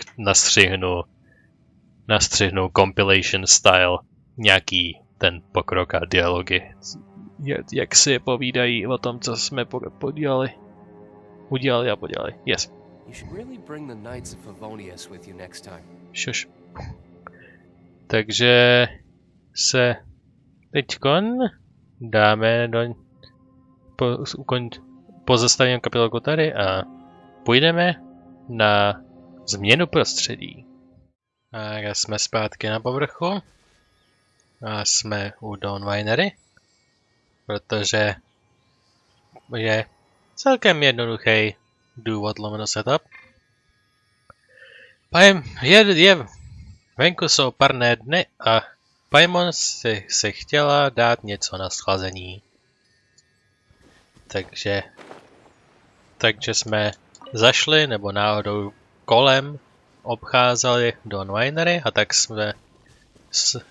nastřihnu compilation style nějaký ten pokrok a dialogy. Jak si povídají o tom, co jsme udělali a podělali. Yes. Šuš. Takže se teďkon dáme pozastavím kapitolku tady a půjdeme na změnu prostředí. A jsme zpátky na povrchu a jsme u Dawn Winery, protože je celkem jednoduchý důvod lomeno setup. Venku jsou parné dny a Paimon si chtěla dát něco na schlazení. Takže jsme zašli, nebo náhodou kolem obcházeli Dawn Winery a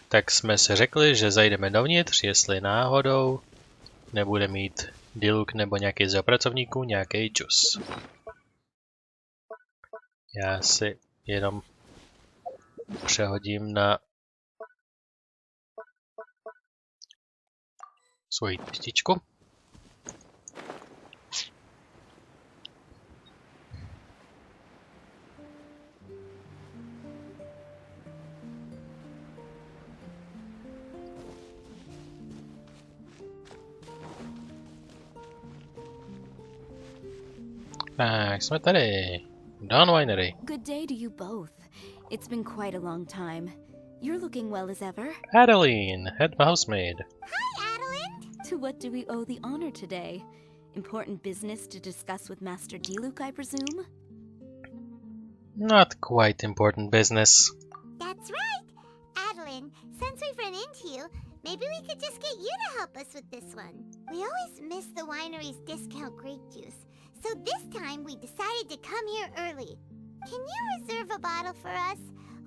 tak jsme si řekli, že zajdeme dovnitř, jestli náhodou nebude mít Diluc nebo nějaký z pracovníků nějaký džus. Já si jenom přehodím na svoji lističku. Tak, jsme tady. Dawn Winery. Good day to you both. It's been quite a long time. You're looking well as ever. Adeline, head housemaid. Hi, Adeline. To what do we owe the honor today? Important business to discuss with Master Diluc, I presume? Not quite important business. That's right. Adeline, since we've run into you, maybe we could just get you to help us with this one. We always miss the winery's discount grape juice, so this time we decided to come here early. Can you reserve a bottle for us?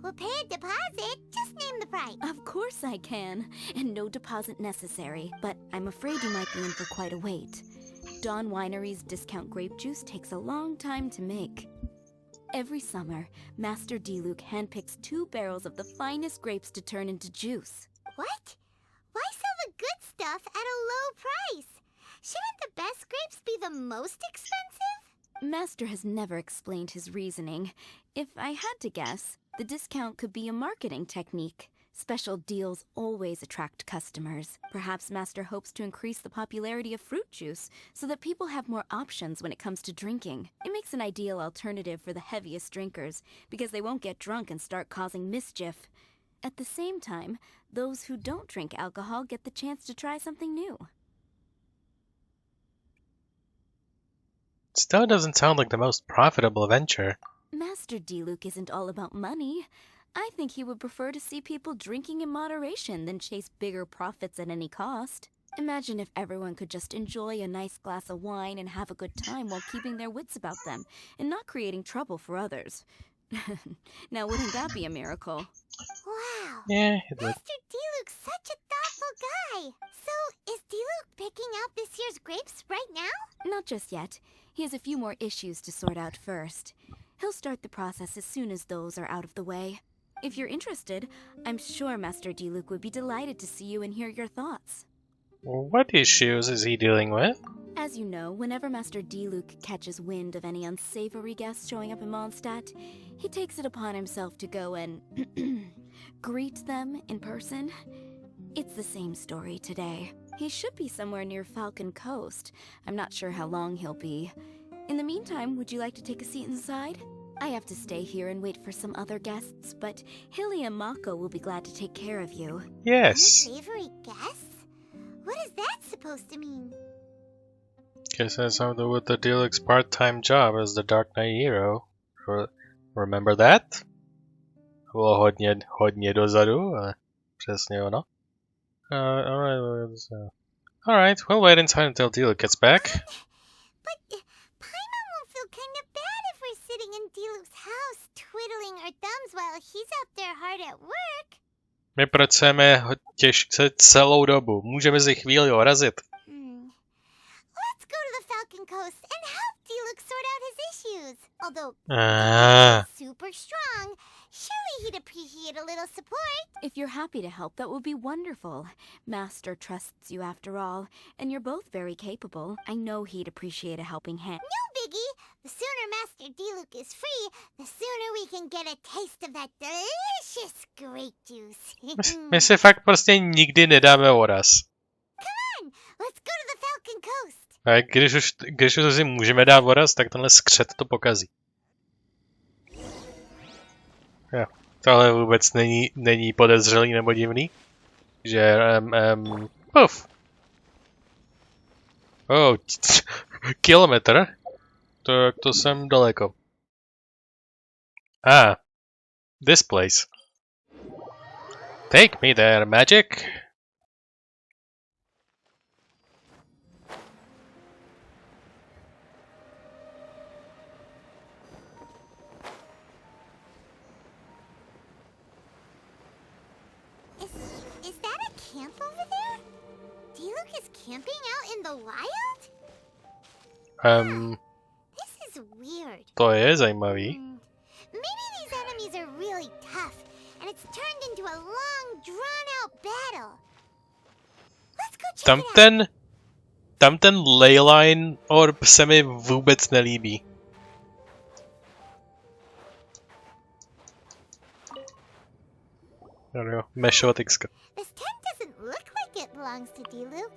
We'll pay a deposit. Just name the price. Of course I can, and no deposit necessary, but I'm afraid you might be in for quite a wait. Dawn Winery's discount grape juice takes a long time to make. Every summer, Master Diluc handpicks 2 barrels of the finest grapes to turn into juice. What? Why sell the good stuff at a low price? Shouldn't the best grapes be the most expensive? Master has never explained his reasoning. If I had to guess, the discount could be a marketing technique. Special deals always attract customers. Perhaps Master hopes to increase the popularity of fruit juice so that people have more options when it comes to drinking. It makes an ideal alternative for the heaviest drinkers because they won't get drunk and start causing mischief. At the same time, those who don't drink alcohol get the chance to try something new. Still doesn't sound like the most profitable venture. Master Diluc isn't all about money. I think he would prefer to see people drinking in moderation than chase bigger profits at any cost. Imagine if everyone could just enjoy a nice glass of wine and have a good time while keeping their wits about them and not creating trouble for others. Now, wouldn't that be a miracle? Wow. Yeah, it would. Master Diluc's such a thoughtful guy. So, is Diluc picking out this year's grapes right now? Not just yet. He has a few more issues to sort out first. He'll start the process as soon as those are out of the way. If you're interested, I'm sure Master Diluc would be delighted to see you and hear your thoughts. What issues is he dealing with? As you know, whenever Master Diluc catches wind of any unsavory guests showing up in Mondstadt, he takes it upon himself to go and greet them in person. It's the same story today. He should be somewhere near Falcon Coast. I'm not sure how long he'll be. In the meantime, would you like to take a seat inside? I have to stay here and wait for some other guests, but Hilly and Mako will be glad to take care of you. Yes. Unsavory guests? What is that supposed to mean? Guess that's something to do with the Diluc's part-time job as the Dark Knight hero. Remember that? Bylo hodně dozadu, ale přesně ono. Alright, we'll wait inside until Diluc gets back. But Paimon will feel kind of bad if we're sitting in Diluc's house twiddling our thumbs while he's out there hard at work. My pracujeme těžce celou dobu. Můžeme si chvíli orazit. Let's go to the Falcon Coast and help Diluc sort out his issues. Although he's super strong, surely he'd appreciate a little support. If you're happy to help, that would be wonderful. Master trusts you after all, and you're both very capable. I know he'd appreciate a helping hand. No biggie. The sooner Master Diluc is free, the sooner we can get a taste of that delicious grape juice. My si fakt prostě nikdy nedáme oraz. Come on, let's go to the Falcon Coast. A když už si můžeme dát oraz, tak tenhle skřet to pokazí. Jo, tohle vůbec není podezřelý nebo divný. Že puf. Oh, kilometr? To jsem daleko. This place. Take me there, magic. Is that a camp over there? Diluc is camping out in the wild? This is weird. To je zajímavý. Maybe these enemies are really tough, and it's turned into a long, drawn-out battle. Let's go check it out. Tam ten leyline orb se mi vůbec nelíbí. Mešoticka. This tent doesn't look like it belongs to Diluc.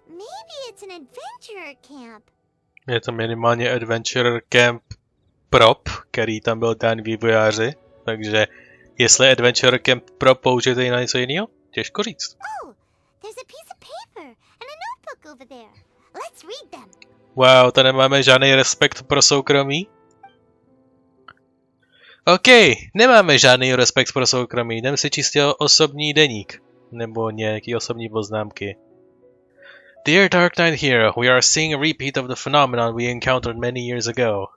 Maybe it's an adventurer camp. Je to minimálně adventurer camp prop, který tam byl dán vývojáři, takže jestli adventurer camp prop použijete na něco jiného, těžko říct. Oh, there's a piece of paper and a notebook over there. Let's read them. Wow, to nemáme žádný respekt pro soukromí. OK, nemáme žádný respekt pro soukromí, jdeme si čistě osobní deník, nebo nějaký osobní poznámky. Dear Dark Knight Hero, we are seeing a repeat of the phenomenon we encountered many years ago.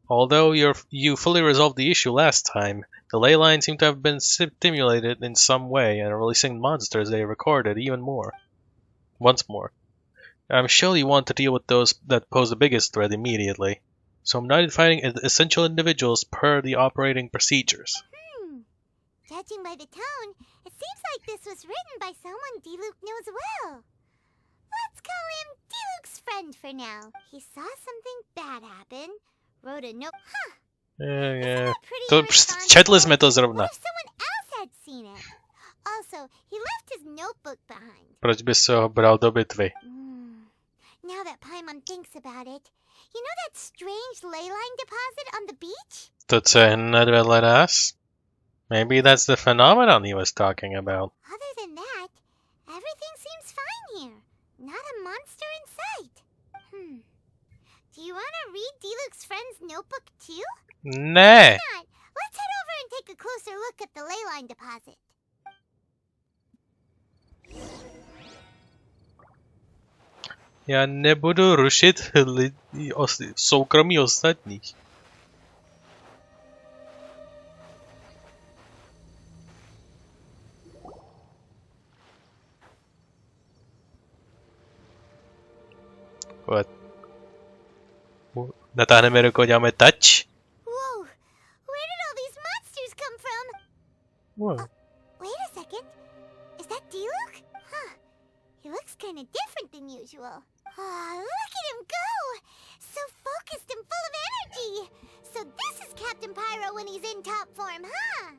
Although you fully resolved the issue last time, the ley lines seem to have been stimulated in some way and are releasing monsters they recorded once more. I'm sure you want to deal with those that pose the biggest threat immediately, so I'm notifying essential individuals per the operating procedures. Judging by the tone, it seems like this was written by someone Diluc knows well. Let's call him Diluc's friend for now. He saw something bad happen, wrote a note. To četli jsme to zrovna. What if someone else had seen it? Also, he left his notebook behind. Proč by se ho bral do bitvy? Now that Paimon thinks about it, you know that strange ley line deposit on the beach? To, co je hned vedle nás? Maybe that's the phenomenon he was talking about. Other than that, everything seems fine here. Not a monster in sight. Do you want to read Diluc's friend's notebook too? Ne. Why not? Let's head over and take a closer look at the ley line deposit. Já nebudu rušit soukromí ostatních. Natáhneme ruku, děláme touch. Whoa! Where did all these monsters come from? Whoa. Wait a second. Is that Diluc? Huh. He looks kind of different than usual. Look at him go! So focused and full of energy. So this is Captain Pyro when he's in top form, huh?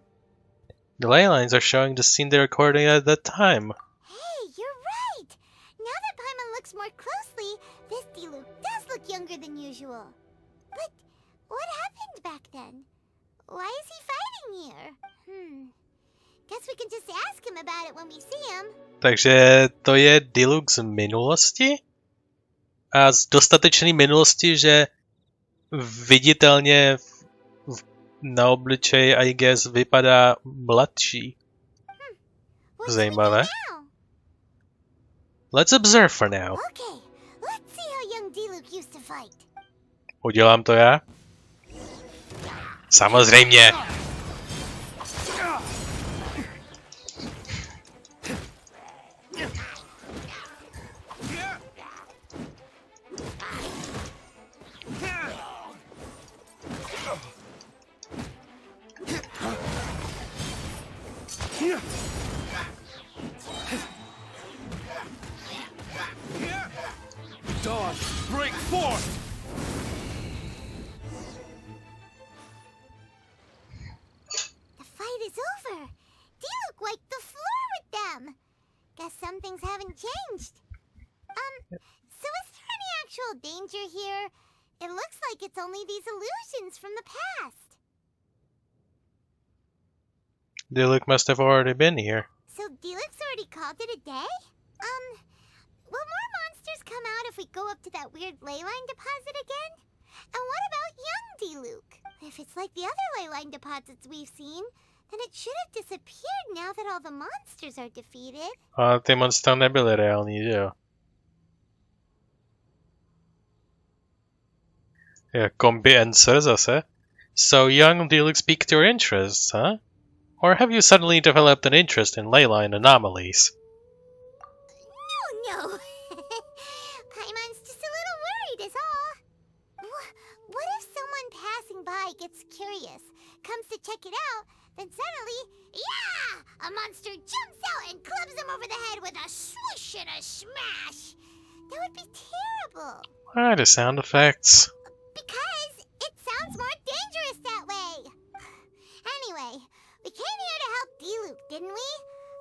The ley lines are showing the scene they recorded at that time. Hey, you're right. Now that Paimon looks more closely, this Diluc does look younger than usual. But what happened back then? Why is he fighting here? Guess we can just ask him about it when we see him. Takže to je Diluc z minulosti? A z dostatečné minulosti, že viditelně na obličeji, I guess, vypadá mladší. Zajímavé. Let's observe for now. Okay, let's see how young Diluc used to fight. Udělám to já? Samozřejmě. Dawn, break forth! The fight is over. Diluc wiped the floor with them. Guess some things haven't changed. So is there any actual danger here? It looks like it's only these illusions from the past. Diluc must have already been here. So Diluc's already called it a day? Will more monsters come out if we go up to that weird ley line deposit again? And what about young Diluc? If it's like the other ley line deposits we've seen, then it should have disappeared now that all the monsters are defeated. Ale ty monstra nebyly reální, že jo? Combi answer zase. So young Diluc piqued your interest, huh? Or have you suddenly developed an interest in ley line anomalies? No. Paimon's just a little worried is all. What if someone passing by gets curious, comes to check it out, then suddenly, yeah! A monster jumps out and clubs him over the head with a swoosh and a smash! That would be terrible. What are the sound effects? Because it sounds more dangerous that way. Anyway, we came here to help Diluc, didn't we?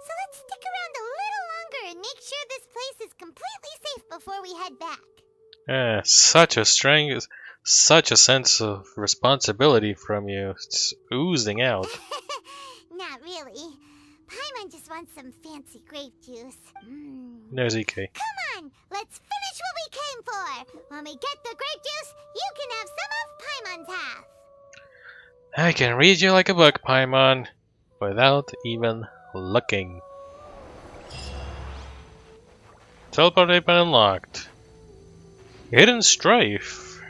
So let's stick around a little longer and make sure this place is completely safe before we head back. Such a sense of responsibility from you. It's oozing out. Not really. Paimon just wants some fancy grape juice. There's EK. Come on, let's finish what we came for. When we get the grape juice, you can have some of Paimon's half. I can read you like a book, Paimon, without even looking. Teleport weapon unlocked. Hidden Strife.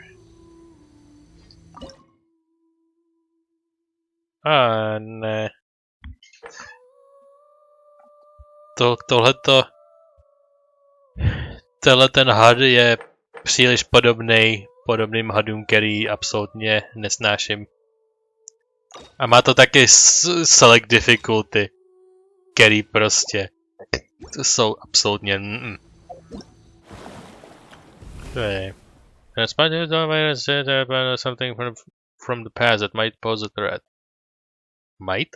A ne. Tenhle ten had je příliš podobným hadům, který absolutně nesnáším. A má to taky select difficulty, který prostě jsou absolutně To je. Something from the past that might pose a threat. Might?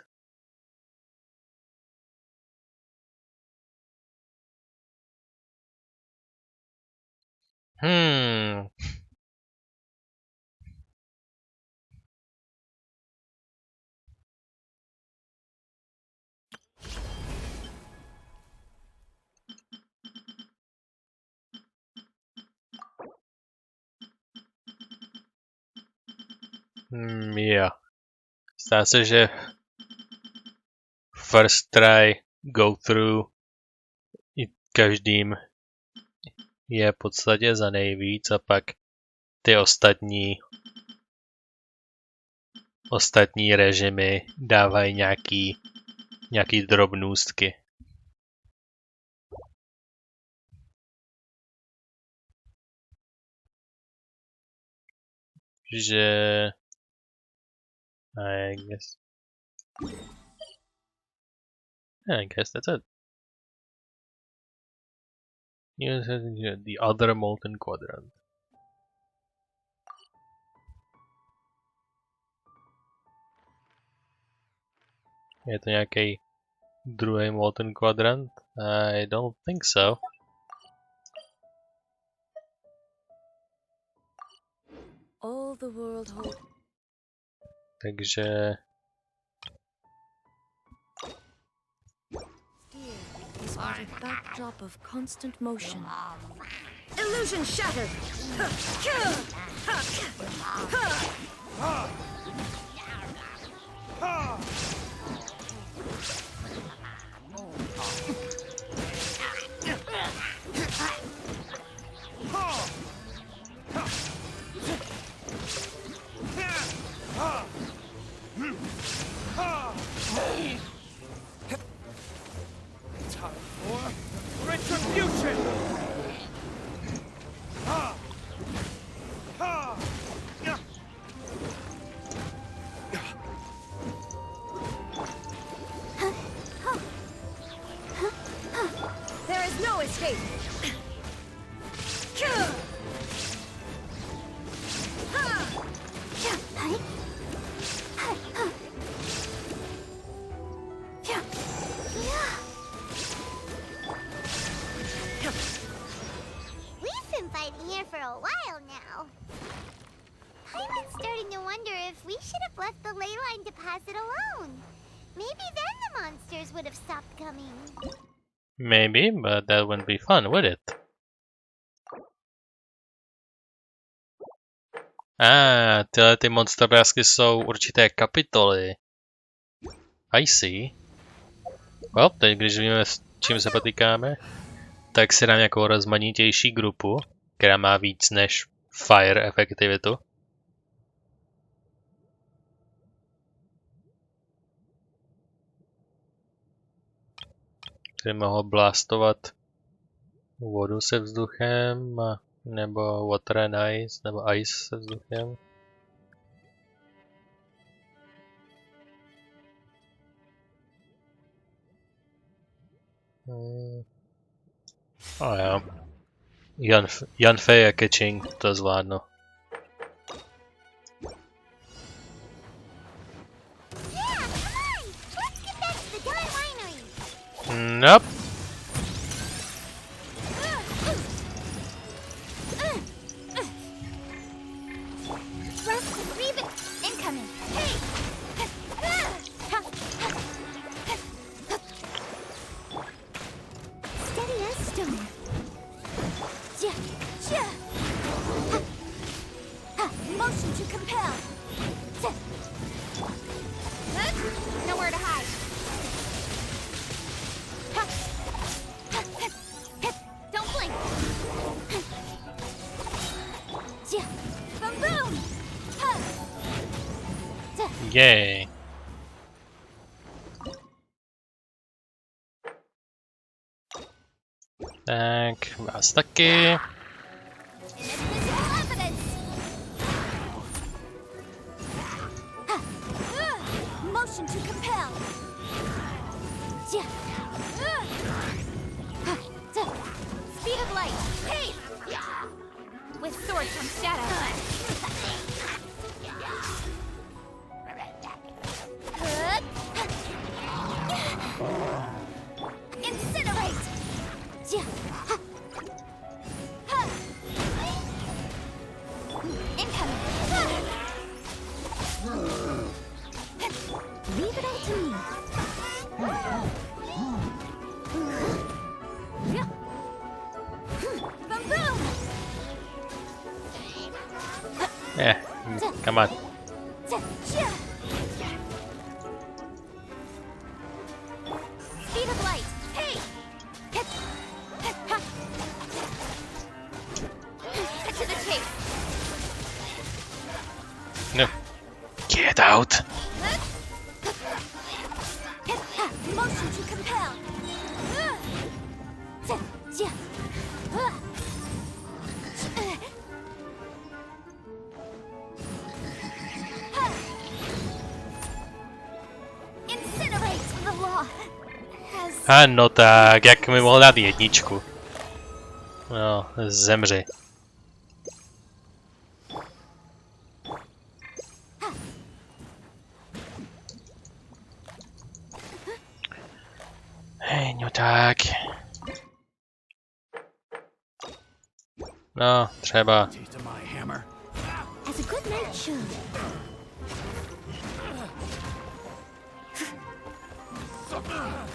Jo. Zdá se, že first try go through i každým je v podstatě za nejvíc a pak ty ostatní režimy dávají nějaký drobnůstky. Že I guess that's it. Use the other molten quadrant. Je to nějaký druhý molten quadrant? I don't think so. All the world hold. Takže is but a backdrop of constant motion. Illusion shattered. Retribution! There is no escape. We've been fighting here for a while now. I'm starting to wonder if we should have left the ley line deposit alone. Maybe then the monsters would have stopped coming. maybe, but that wouldn't be fun, would it? Tyhle ty monsterbrázky jsou určité kapitoly. I see. Well, teď když víme, s čím se potýkáme, tak si dám nějakou rozmanitější grupu, která má víc než fire efektivitu. Který mohl blastovat vodu se vzduchem, nebo water and ice, nebo ice se vzduchem. Jo. Janfei a Catching to zvládnu. Nope. Motion to compel. Nowhere to hide. Don't blink. Boom boom. Yay. Tak, vás taky. Invisible evidence. Motion to compel. Speed of light. Hey! With sword from shadow. Incinerate! Incoming! Leave it all to me. Boom boom! Yeah, come on. Speed of light. Hey! Cut to the chase. No. Get out. Motion to compel. Incinerate the law. No tak, jak mi mohl dát jedničku? No, zemři. Hej, no tak. No, třeba. Taste of my hammer. As a good knight should. Suffocate.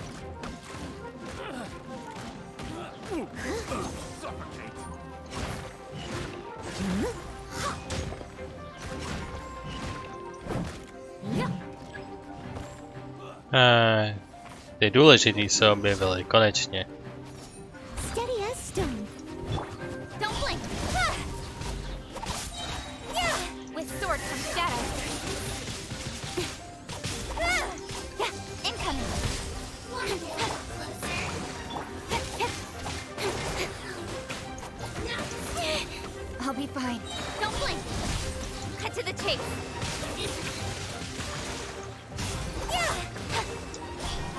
Ty důležitý se objevily, konečně. Steady as stone. Don't blink. With sword from shadow. Incoming. I'll be fine. Don't blink. Cut to the chase.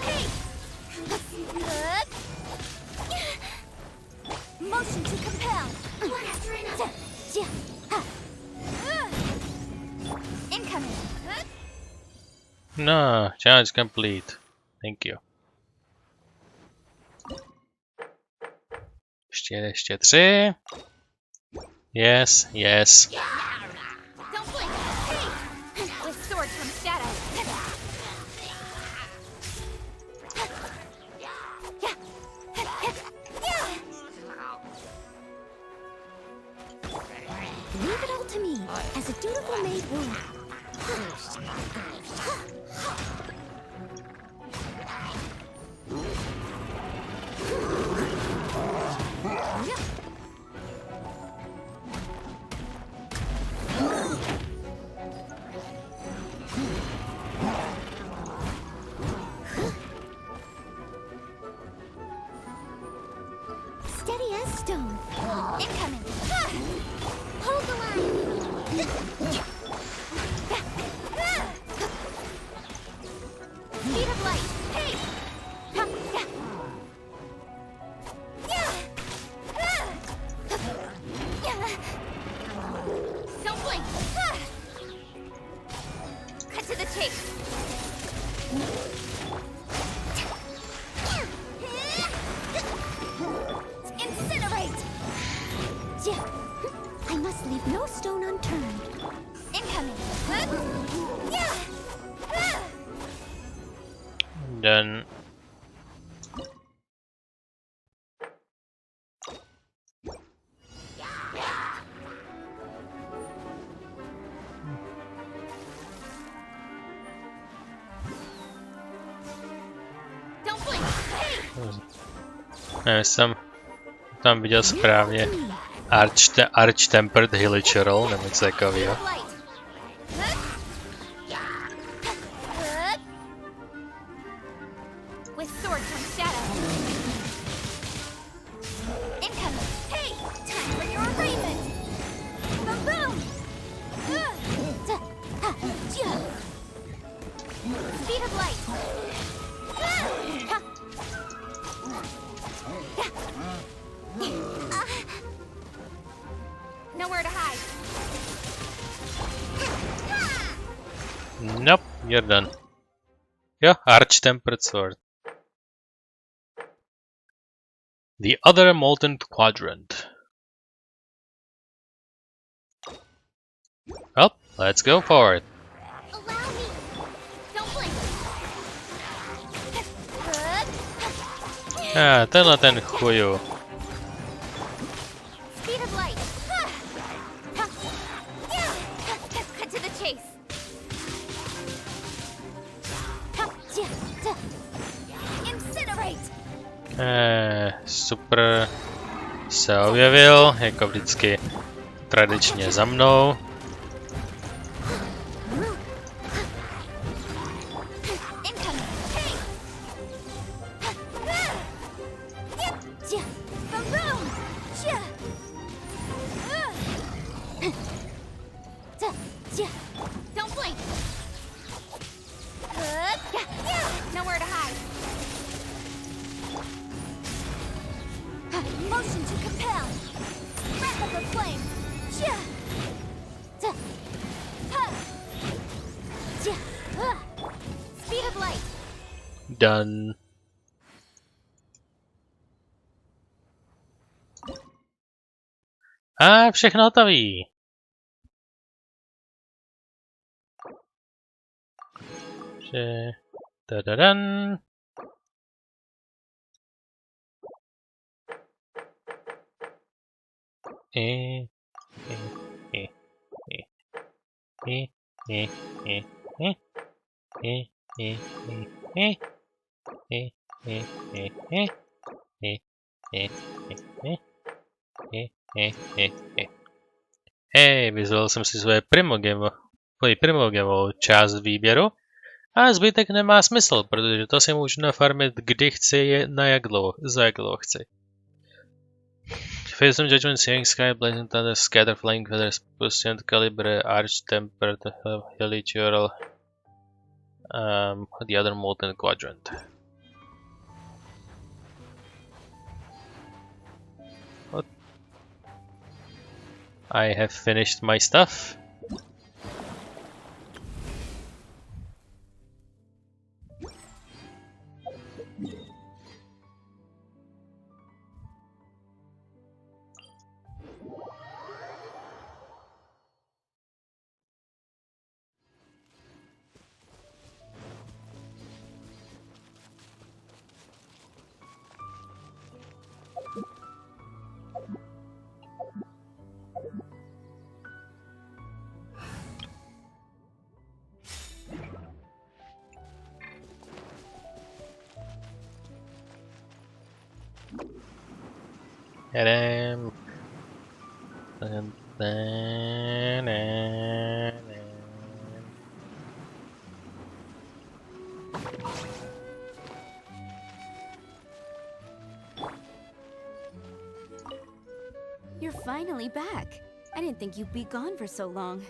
Hey! Motion to compel. Incoming. No, challenge complete. Thank you. Ještě 3. Yes, yes. Don't blink. Hey! With sword from shadow. Leave it all to me, as a dutiful maid would. Steady as stone. Incoming. Hold the line. Speed of light. Hey! Don't blink. Cut to the chase. Incinerate! I must leave no stone unturned. Incoming. Done. Don't blink. Hey! Já jsem tam viděl správně. Arch Tempered Hilicheral, nebo něco takového. With sword from shadow. Nowhere to hide. Nope, you're done. Yeah, arch-tempered sword. The other molten quadrant. Well, let's go for it. Allow me. Don't blink. Tenhle ten chuju. Speed of light. Cut to the chase. Incinerate. Super se objevil, jako vždycky tradičně za mnou. Don't blink. Nowhere to hide. Motion to compel. Wrap up the flame. Speed of light. Done. A všechno hotový. Tadadan. Hej, vyzval jsem si svoji primogemovou část výběru a zbytek nemá smysl, protože to si můžu nafarmit kdy chci, za jak dlouho chci. Face some judgment, seeing sky, blazing thunder, scatter flying feathers, pusient calibre, arch tempered, helichural, the other molten quadrant. What? I have finished my stuff. And You're finally back. I didn't think you'd be gone for so long.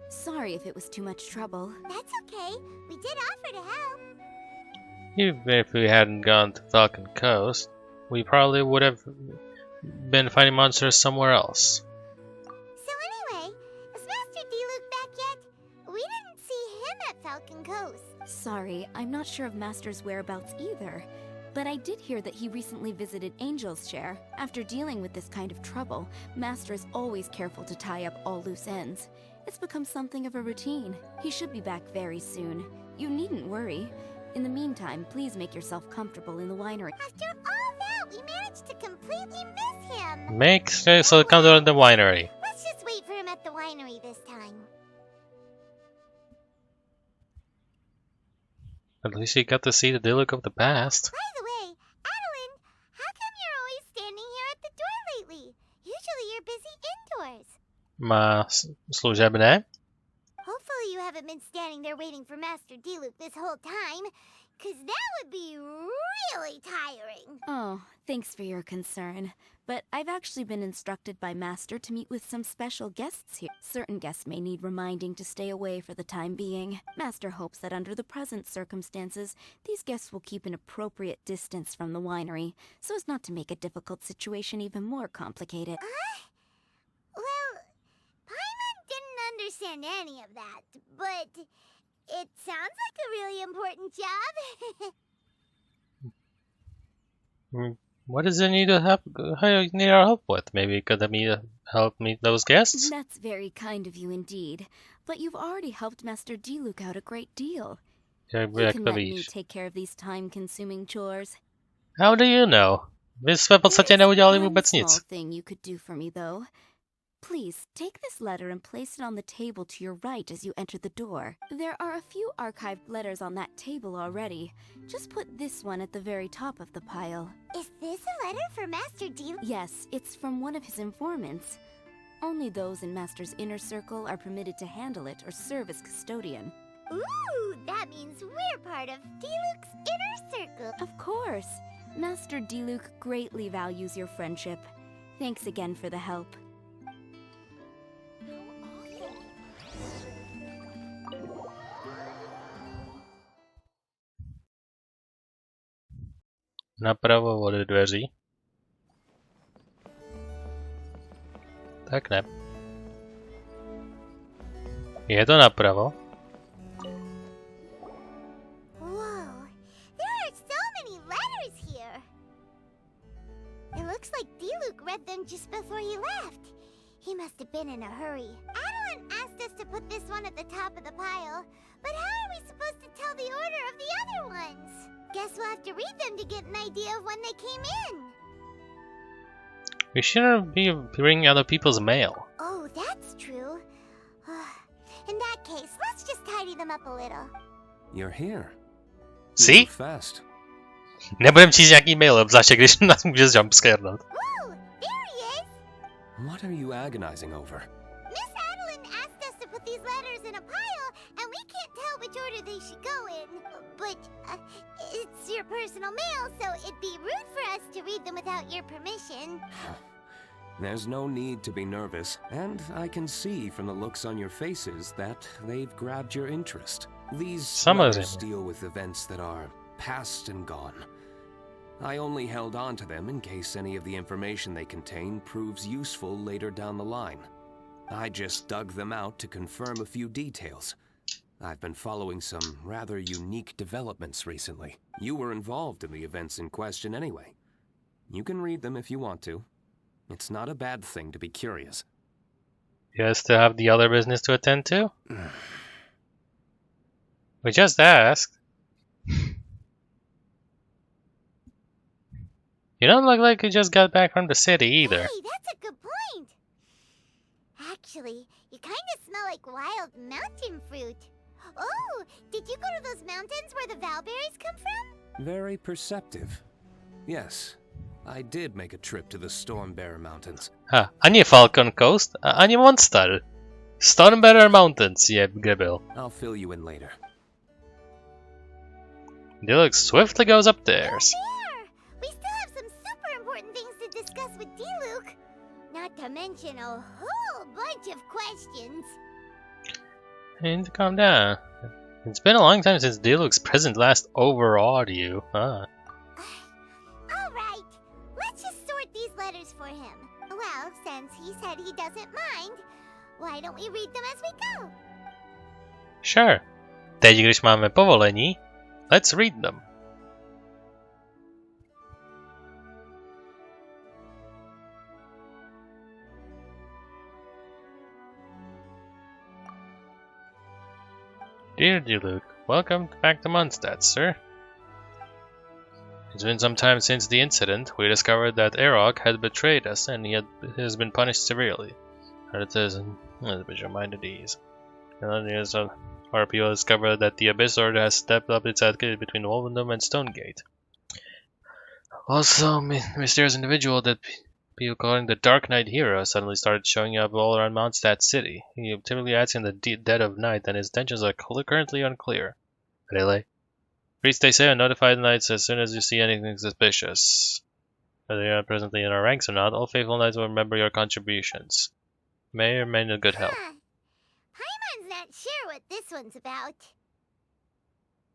Sorry if it was too much trouble. That's okay. We did offer to help. even if we hadn't gone to Falcon Coast, we probably would have been fighting monsters somewhere else. So anyway, is Master Diluc back yet? We didn't see him at Falcon Coast. Sorry, I'm not sure of Master's whereabouts either. But I did hear that he recently visited Angel's Share. After dealing with this kind of trouble, Master is always careful to tie up all loose ends. It's become something of a routine. He should be back very soon. You needn't worry. In the meantime, please make yourself comfortable in the winery. After all that, we managed to completely miss him. Make sure so come to the winery. Let's just wait for him at the winery this time. At least you got to see the Diluc of the past. By the way, Adeline, how come you're always standing here at the door lately? Usually you're busy indoors. Má služebné. Hopefully you haven't been standing there waiting for Master Diluc this whole time, because that would be really tiring. Oh, thanks for your concern. But I've actually been instructed by Master to meet with some special guests here. Certain guests may need reminding to stay away for the time being. Master hopes that under the present circumstances, these guests will keep an appropriate distance from the winery, so as not to make a difficult situation even more complicated. Well, understand any of that, but it sounds like a really important job. What does it need to help? How do you need our help with? Maybe could help meet those guests? That's very kind of you indeed, but you've already helped Master Diluc out a great deal. You can let me take care of these time-consuming chores. How do you know? Vy jsme v podstatě neudělali vůbec nic. Small thing you could do for me, though. Please, take this letter and place it on the table to your right as you enter the door. There are a few archived letters on that table already. Just put this one at the very top of the pile. Is this a letter for Master Diluc? Yes, it's from one of his informants. Only those in Master's inner circle are permitted to handle it or serve as custodian. Ooh, that means we're part of Diluc's inner circle. Of course. Master Diluc greatly values your friendship. Thanks again for the help. Napravo od dveří. Tak ne. Je to napravo? Whoa, there are so many letters here. It looks like Diluc read them just before he left. He must have been in a hurry. Adeline asked us to put this one at the top of the pile, but how are we supposed to tell the order of the other ones? Guess we'll have to read them to get an idea of when they came in. We shouldn't be reading other people's mail. Oh, that's true. In that case, let's just tidy them up a little. You're here. See? You fast. Nebudem číst nějaký mail, obzvláště když nás může jumpscarenout. Ooh, there he is! What are you agonizing over? Miss Adeline asked us to put these letters in a pile, and we can't tell which order they should go in. But it's your personal mail, so it'd be rude for us to read them without your permission. There's no need to be nervous, and I can see from the looks on your faces that they've grabbed your interest. These letters deal with events that are past and gone. I only held on to them in case any of the information they contain proves useful later down the line. I just dug them out to confirm a few details. I've been following some rather unique developments recently. You were involved in the events in question anyway. You can read them if you want to. It's not a bad thing to be curious. You still have the other business to attend to? We just asked. You don't look like you just got back from the city either. Hey, that's a good point. Actually, you kind of smell like wild mountain fruit. Oh, did you go to those mountains where the Valberries come from? Very perceptive. Yes, I did make a trip to the Stormbearer Mountains. Ha, ani Falcon Coast, ani Monster. Stormbearer Mountains, je Gabriel. I'll fill you in later. Diluc swiftly goes upstairs. We still have some super important things to discuss with Diluc. Not to mention a whole bunch of questions. You need to calm down. It's been a long time since Diluc's presence last overawed you. Huh? Alright, let's just sort these letters for him. Well, since he said he doesn't mind, why don't we read them as we go? Sure. Teď, když máme povolení, let's read them. Dear Diluc, welcome back to Mondstadt, sir. It's been some time since the incident. We discovered that Erok had betrayed us, and he has been punished severely. And it says, put your mind at ease. Our people discovered that the Abyss Order has stepped up its activity between Wolvendom and Stonegate. Also, mysterious individual that people calling the Dark Knight Hero suddenly started showing up all around Mondstadt City. He typically acts in the dead of night, and his intentions are currently unclear. Really? Please stay safe and notify the knights as soon as you see anything suspicious. Whether you are presently in our ranks or not, all faithful knights will remember your contributions. May or may not good help. Paimon's not sure what this one's about.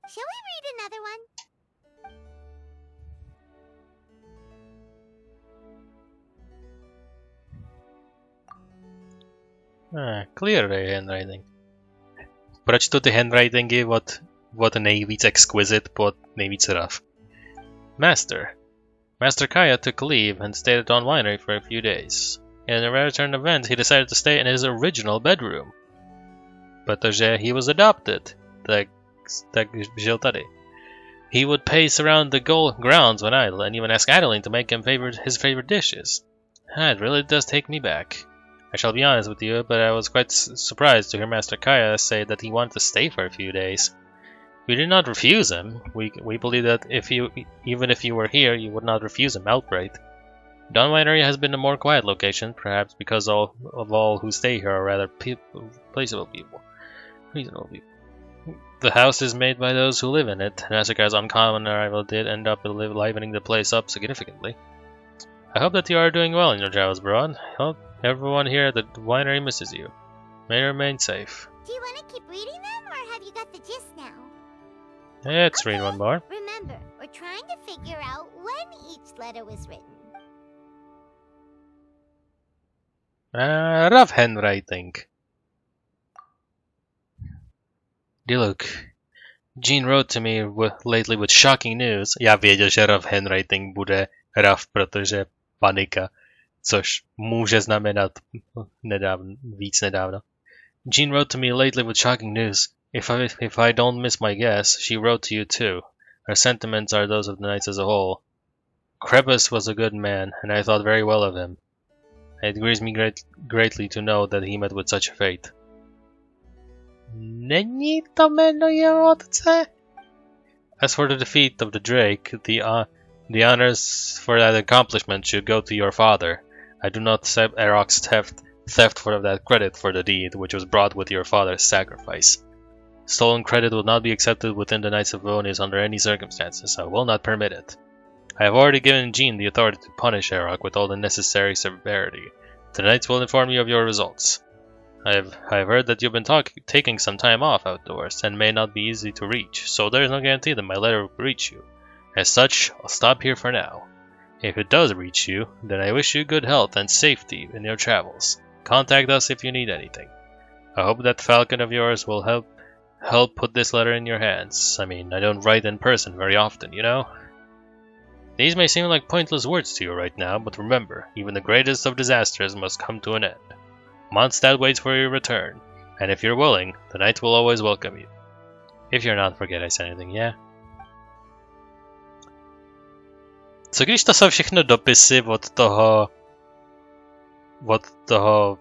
Shall we read another one? Clear handwriting. Proč to ty handwritingy od nejvíc exquisite po nejvíc rough? Master Kaya took leave and stayed at Dawn Winery for a few days. In a rare turn of events, he decided to stay in his original bedroom. Protože he was adopted. Tak žil tady. He would pace around the grounds when idle, and even ask Adeline to make him his favorite dishes. It really does take me back. I shall be honest with you, but I was quite surprised to hear Master Kaya say that he wanted to stay for a few days. We did not refuse him. We believe that even if you were here, you would not refuse him outright. Dawn Winery has been a more quiet location, perhaps because all who stay here are rather reasonable people. The house is made by those who live in it, and Master Kaya's uncommon arrival did end up livening the place up significantly. I hope that you are doing well in your travels abroad. I hope everyone here at the winery misses you. May you remain safe. Do you want to keep reading them, or have you got the gist now? Let's read one more. Remember, we're trying to figure out when each letter was written. Rough handwriting. Diluc. Jean wrote to me lately with shocking news. Já věděl, že rough handwriting bude rough, protože panika, což může znamenat víc nedávno. Jean wrote to me lately with shocking news. If I don't miss my guess, she wrote to you too. Her sentiments are those of the knights as a whole. Crevice was a good man, and I thought very well of him. It grieves me greatly to know that he met with such a fate. Není to jméno jeho otce? As for the defeat of the Drake, the honors for that accomplishment should go to your father. I do not accept Eroc's theft for that credit for the deed which was brought with your father's sacrifice. Stolen credit will not be accepted within the Knights of Vonis under any circumstances. I will not permit it. I have already given Jean the authority to punish Eroc with all the necessary severity. The Knights will inform you of your results. I have heard that you've been taking some time off outdoors and may not be easy to reach, so there is no guarantee that my letter will reach you. As such, I'll stop here for now. If it does reach you, then I wish you good health and safety in your travels. Contact us if you need anything. I hope that falcon of yours will help put this letter in your hands. I mean, I don't write in person very often, you know? These may seem like pointless words to you right now, but remember, even the greatest of disasters must come to an end. Mondstadt waits for your return, and if you're willing, the knights will always welcome you. If you're not, forget I said anything, yeah? Co když to jsou všechno dopisy od toho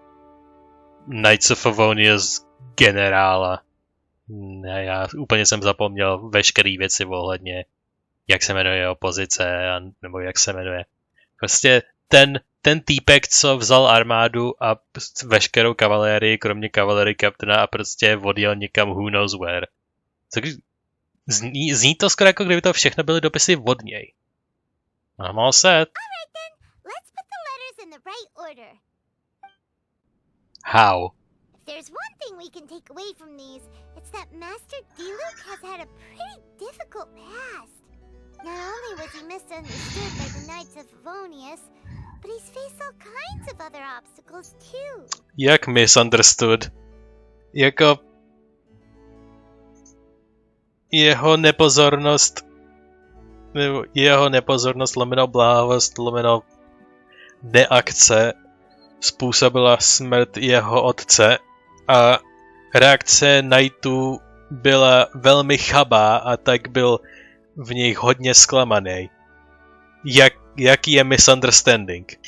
Knights of Favonius generála? Já úplně jsem zapomněl veškeré věci ohledně, jak se jmenuje opozice, nebo jak se jmenuje. Prostě ten týpek, co vzal armádu a veškerou kavalérii, kromě kavalery kapitana a prostě odjel někam who knows where. Zní to skoro jako kdyby to všechno byly dopisy od něj. I'm all set. Alright then, let's put the letters in the right order. How? If there's one thing we can take away from these, it's that Master Diluc has had a pretty difficult past. Not only was he misunderstood by the Knights of Favonius, but he's faced all kinds of other obstacles too. Jak misunderstood? Jako jeho nepozornost lomeno bláhost lomeno neakce způsobila smrt jeho otce a reakce Knightů byla velmi chabá a tak byl v nich hodně zklamaný. Jaký je misunderstanding?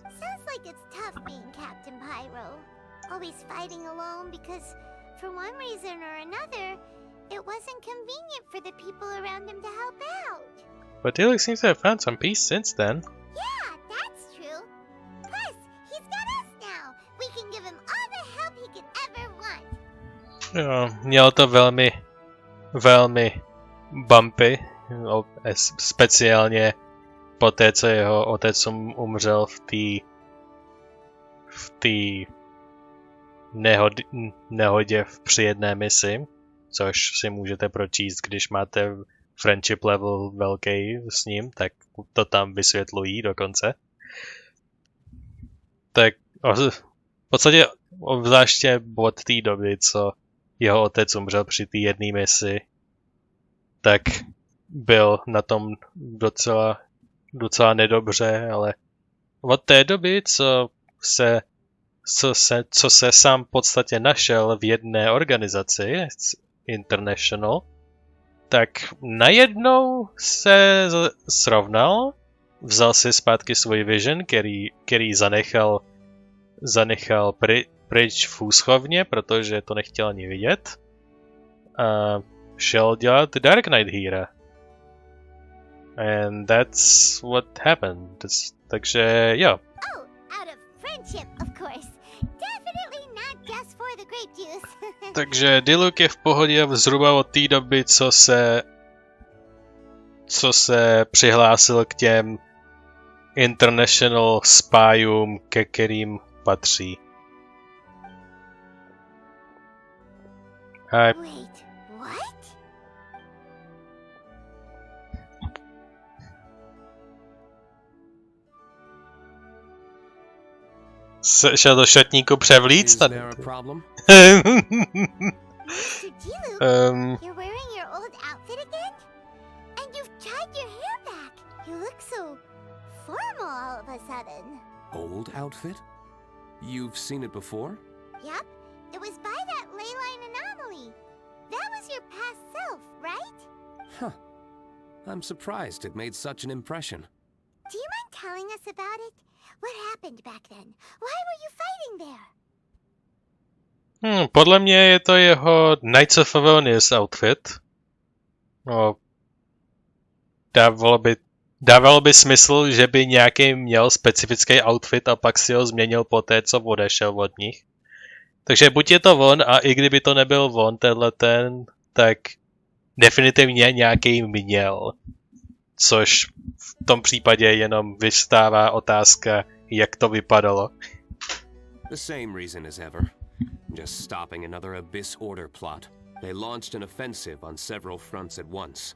Sounds like it's tough being Captain Pyro. Always fighting alone because, for one reason or another, it wasn't convenient for the people around him to help out. But Diluc seems to have found some peace since then. Yeah, that's true. Plus, he's got us now. We can give him all the help he could ever want. Jo, měl to velmi bumpy, speciálně po té, co jeho otec umřel v té nehodě při jedné misi, což si můžete pročíst, když máte friendship level velký s ním, tak to tam vysvětlují dokonce. Tak v podstatě obzvláště od té doby, co jeho otec umřel při té jedné misi, tak byl na tom docela nedobře, ale od té doby, co se sám v podstatě našel v jedné organizaci, International, tak najednou se srovnal, vzal si zpátky svůj vision, který zanechal pryč v úschovně, protože to nechtěl ani vidět, a šel dělat Dark Knight Hero. And that's what happened. Takže jo. Oh, out of friendship, of course. Definitely not just for the grape juice. Takže Diluc je v pohodě zhruba od té doby, co se přihlásil k těm international spyům, ke kterým patří. Wait, what? Šel do šatníku převlíct? Is there a problem? Mr. Diluc, you're wearing your old outfit again? And you've tied your hair back. You look so formal all of a sudden. Old outfit? You've seen it before? Yep, it was by that leyline anomaly. That was your past self, right? Huh. I'm surprised it made such an impression. Do you mind telling us about it? What happened back then? Why were you fighting there? Podle mě je to jeho Knights of Favonius outfit. No, dávalo by smysl, že by nějaký měl specifický outfit a pak si ho změnil po té, co odešel od nich. Takže buď je to on, a i kdyby to nebyl on, tak definitivně nějaký měl. Což v tom případě jenom vystává otázka, jak to vypadalo. The same reason as ever. Just stopping another Abyss Order plot. They launched an offensive on several fronts at once.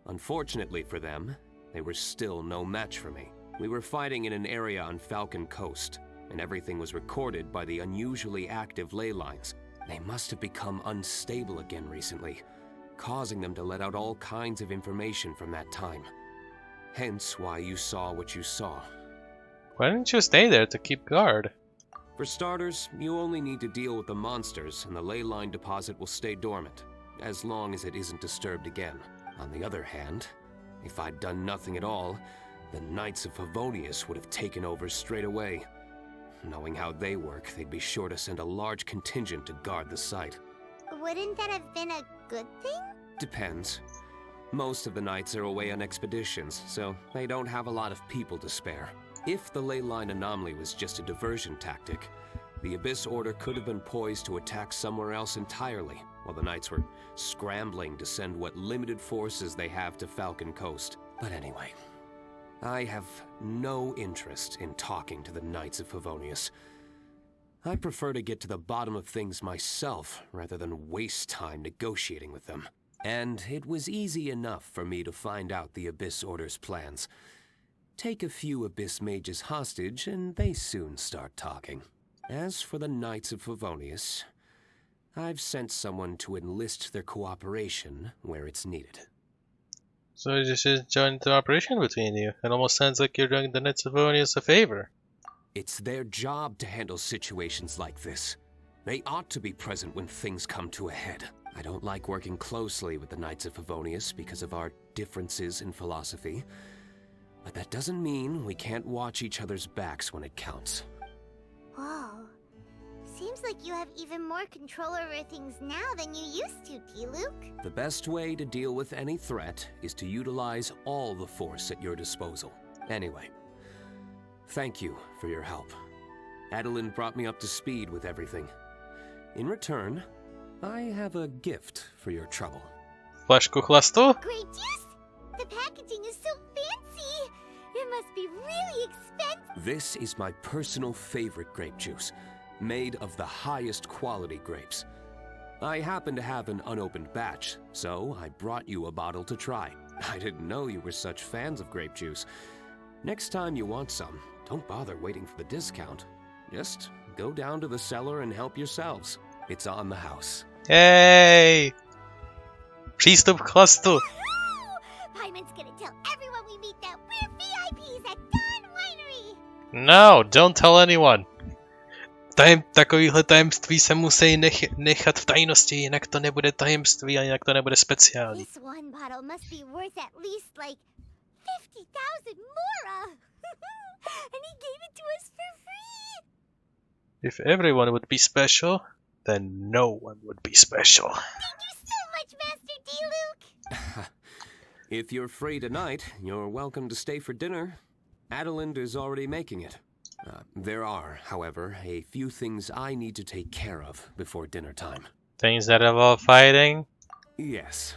Unfortunately for them, they were still no match for me. We were fighting in an area on Falcon Coast, and everything was recorded by the unusually active ley lines. They must have become unstable again recently, causing them to let out all kinds of information from that time. Hence why you saw what you saw. Why didn't you stay there to keep guard? For starters, you only need to deal with the monsters, and the ley line deposit will stay dormant, as long as it isn't disturbed again. On the other hand, if I'd done nothing at all, the Knights of Favonius would have taken over straight away. Knowing how they work, they'd be sure to send a large contingent to guard the site. Wouldn't that have been a good thing? Depends. Most of the Knights are away on expeditions, so they don't have a lot of people to spare. If the ley line anomaly was just a diversion tactic, the Abyss Order could have been poised to attack somewhere else entirely, while the Knights were scrambling to send what limited forces they have to Falcon Coast. But anyway, I have no interest in talking to the Knights of Favonius. I prefer to get to the bottom of things myself, rather than waste time negotiating with them. And it was easy enough for me to find out the Abyss Order's plans. Take a few Abyss mages hostage, and they soon start talking. As for the Knights of Favonius, I've sent someone to enlist their cooperation where it's needed. So you just joined the operation between you. It almost sounds like you're doing the Knights of Favonius a favor. It's their job to handle situations like this. They ought to be present when things come to a head. I don't like working closely with the Knights of Favonius because of our differences in philosophy. But that doesn't mean we can't watch each other's backs when it counts. Whoa. Seems like you have even more control over things now than you used to, Diluc. The best way to deal with any threat is to utilize all the force at your disposal. Anyway, thank you for your help. Adeline brought me up to speed with everything. In return, I have a gift for your trouble. Flašku chlastu? Great juice! The packaging is so fancy! It must be really expensive! This is my personal favorite grape juice, made of the highest quality grapes. I happen to have an unopened batch, so I brought you a bottle to try. I didn't know you were such fans of grape juice. Next time you want some, don't bother waiting for the discount. Just go down to the cellar and help yourselves. It's on the house. Yay! Přístup k chlastu. Paimon's gonna tell everyone we meet that we're VIPs at Dawn Winery. No, don't tell anyone. Takovýhle tajemství se musí nechat v tajnosti, jinak to nebude tajemství a jinak to nebude speciální. This one bottle must be worth at least like 50,000 mora. And he gave it to us for free. If everyone would be special, then no one would be special. Thank you so much, Master Diluc. If you're free tonight, you're welcome to stay for dinner. Adeline is already making it. There are, however, a few things I need to take care of before dinner time. Things that involve fighting? Yes.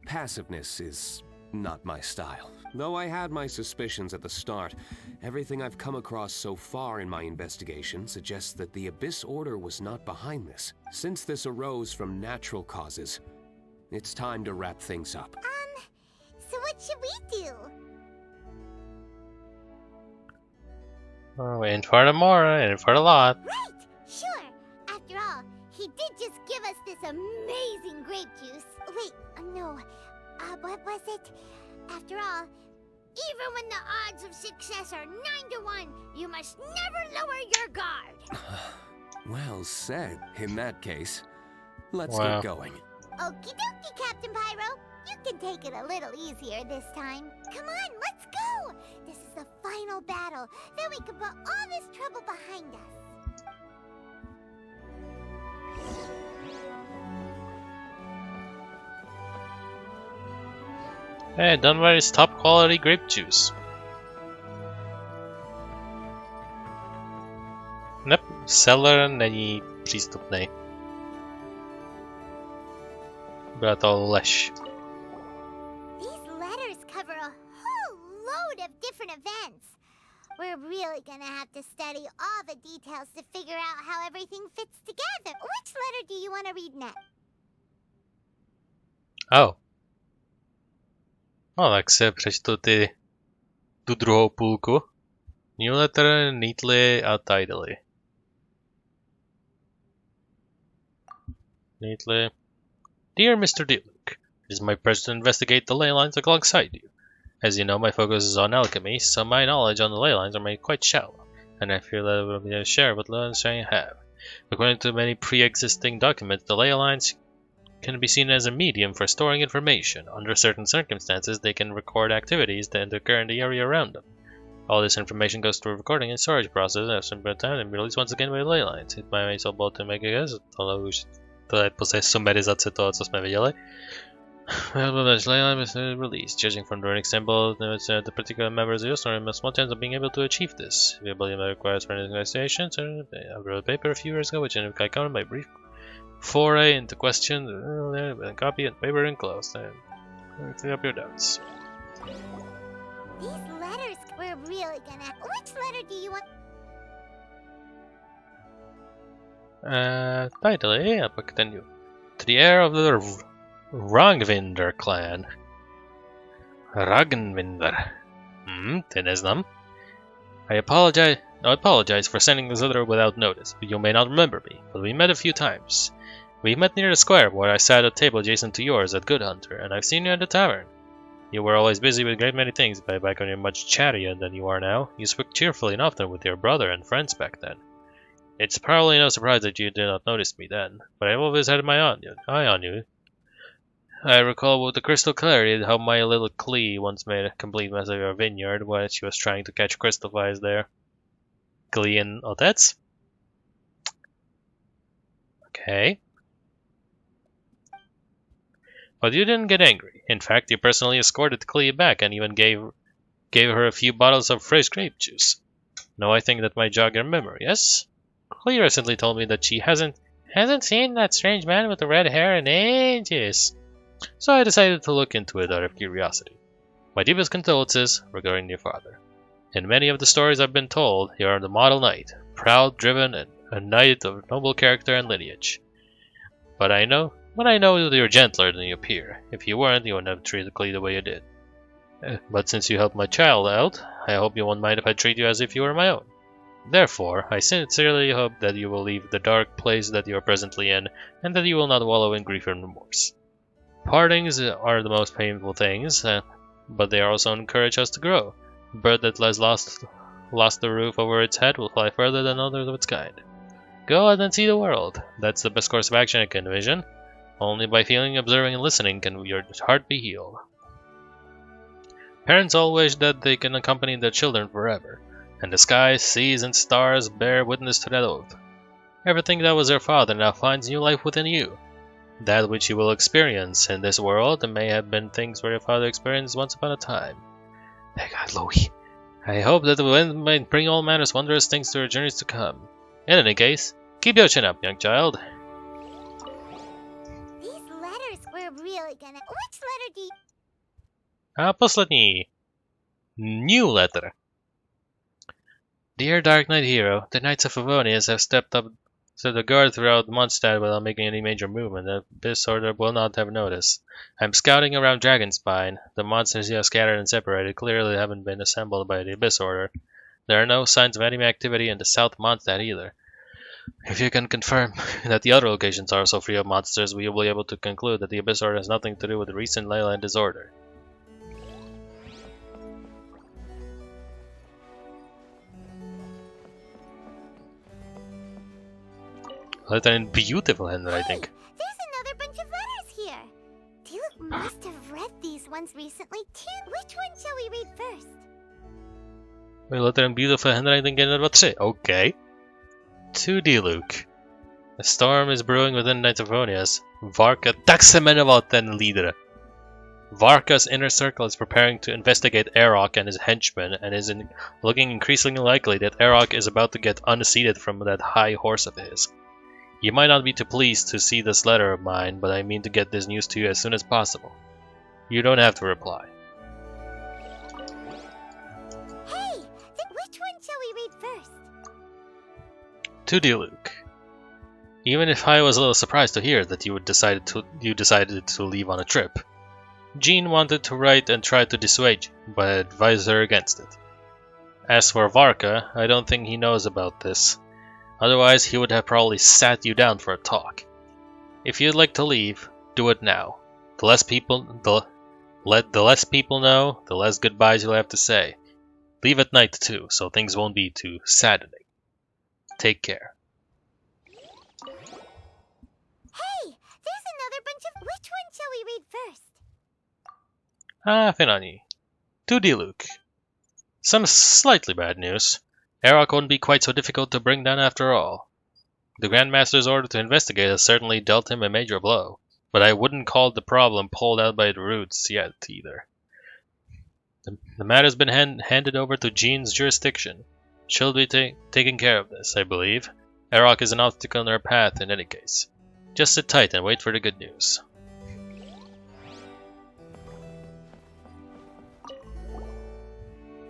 Passiveness is not my style. Though I had my suspicions at the start, everything I've come across so far in my investigation suggests that the Abyss Order was not behind this. Since this arose from natural causes, it's time to wrap things up. So what should we do? Oh, in for the more, in for the lot. Right! Sure! After all, he did just give us this amazing grape juice. Wait, no. What was it? After all, even when the odds of success are 9 to 1, you must never lower your guard. Well said. In that case, let's Wow. get going. Okie dokie, Captain Pyro. You can take it a little easier this time. Come on, let's go! This is the final battle. Then we can put all this trouble behind us. Hey, Dunbarry's top quality grape juice. Nep, cellar není přístupný. Byla to lež. These letters cover a whole load of different events. We're really gonna have to study all the details to figure out how everything fits together. Which letter do you want to read next? Oh. No, tak se přečtu tu druhou půlku. New letter, neatly a tidily. Neatly. Dear Mr. Diluc, it is my pleasure to investigate the ley lines alongside you. As you know, my focus is on alchemy, so my knowledge on the ley lines are made quite shallow, and I fear that it will be a share what little understanding I have. According to many pre-existing documents, the ley lines can be seen as a medium for storing information. Under certain circumstances, they can record activities that occur in the area around them. All this information goes through a recording and storage process and some time and released once again by the ley lines. It might be so bold to make a guess, tohle už to je prostě sumerizace toho, co jsme viděli. Ley line is released. Judging from the example, the particular members of your story must small chance of being able to achieve this. If you believe that requires further investigations, I wrote a paper a few years ago which I counted my brief foray into question, copy and paper enclosed. Clear up your doubts. These letters, we're really gonna... Which letter do you want? Tidily, a pak ten to the heir of the Ragvinder clan. Ragnvinder. Ty neznám. I apologize for sending this letter without notice. You may not remember me, but we met a few times. We met near the square where I sat at a table adjacent to yours at Good Hunter, and I've seen you at the tavern. You were always busy with a great many things, but back when you're much chattier than you are now. You spoke cheerfully and often with your brother and friends back then. It's probably no surprise that you did not notice me then, but I've always had my eye on you. I recall with the crystal clarity how my little Klee once made a complete mess of your vineyard while she was trying to catch crystal flies there. Klee and Otets? Okay. But you didn't get angry. In fact, you personally escorted Klee back and even gave her a few bottles of fresh grape juice. Now I think that might jog your memory, yes? Klee recently told me that she hasn't seen that strange man with the red hair in ages. So I decided to look into it out of curiosity. My deepest condolences regarding your father. In many of the stories I've been told, you are the model knight, proud, driven, and a knight of noble character and lineage. But I know that you're gentler than you appear. If you weren't, you wouldn't have treated Klee the way you did. But since you helped my child out, I hope you won't mind if I treat you as if you were my own. Therefore, I sincerely hope that you will leave the dark place that you are presently in, and that you will not wallow in grief and remorse. Partings are the most painful things, but they also encourage us to grow. A bird that has lost the roof over its head will fly further than others of its kind. Go out and see the world. That's the best course of action I can envision. Only by feeling, observing, and listening can your heart be healed. Parents all wish that they can accompany their children forever, and the skies, seas, and stars bear witness to that oath. Everything that was their father now finds new life within you. That which you will experience in this world may have been things where your father experienced once upon a time. Thank God, Louis. I hope that the wind might bring all manners wondrous things to your journeys to come. In any case, keep your chin up, young child. These letters were really gonna... Which letter do you... A poslední. New letter. Dear Dark Knight Hero, the Knights of Favonius have stepped up to the guard throughout Mondstadt without making any major movement. The disorder will not have noticed. I'm scouting around Dragonspine. The monsters you have scattered and separated clearly haven't been assembled by the Abyss Order. There are no signs of enemy activity in the South Mondstadt either. If you can confirm that the other locations are also free of monsters, we will be able to conclude that the Abyss Order has nothing to do with the recent Leyland disorder. Letter in beautiful handwriting. There's another bunch of letters here. Diluc must have read these ones recently too. Which one shall we read first? Letter in beautiful handwriting 1, 2, 3. Okay. To Diluc. A storm is brewing within Knights of Favonius. Varka, tak se jmenoval ten lídr. Varka's inner circle is preparing to investigate Arok and his henchmen, and is looking increasingly likely that Arok is about to get unseated from that high horse of his. You might not be too pleased to see this letter of mine, but I mean to get this news to you as soon as possible. You don't have to reply. Hey, then which one shall we read first? To Diluc. Even if I was a little surprised to hear that you decided to leave on a trip. Jean wanted to write and tried to dissuade you, but I advised her against it. As for Varka, I don't think he knows about this. Otherwise, he would have probably sat you down for a talk. If you'd like to leave, do it now. The less people know, the less goodbyes you'll have to say. Leave at night too, so things won't be too saddening. Take care. Hey, there's another bunch of... Which one shall we read first? Finani. To Diluc. Some slightly bad news. Arok won't be quite so difficult to bring down after all. The Grand Master's order to investigate has certainly dealt him a major blow, but I wouldn't call the problem pulled out by the roots yet either. The matter's been handed over to Jean's jurisdiction. She'll be taking care of this, I believe. Arok is an obstacle in her path in any case. Just sit tight and wait for the good news.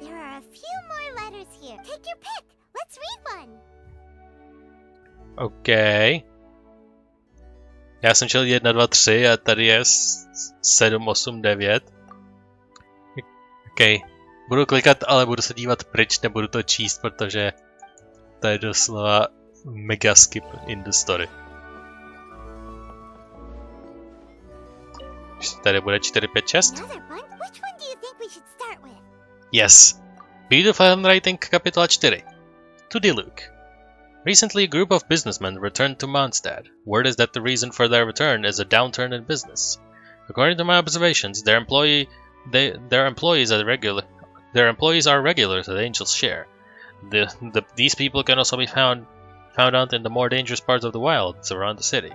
There are a few more letters here. Take your pick. Let's read one. OK. Já jsem čel 1, 2, 3 a tady je 7, 8, 9. OK. Budu klikat, ale budu se dívat pryč, nebudu to číst, protože to je doslova mega skip in the story. Tady bude 4, 5, 6. Yes. Beautiful handwriting, kapitola 4. To Diluc. Recently, a group of businessmen returned to Mondstadt. Word is that the reason for their return is a downturn in business. According to my observations, their employees are regulars at Angel's Share. These people can also be found out in the more dangerous parts of the wilds around the city.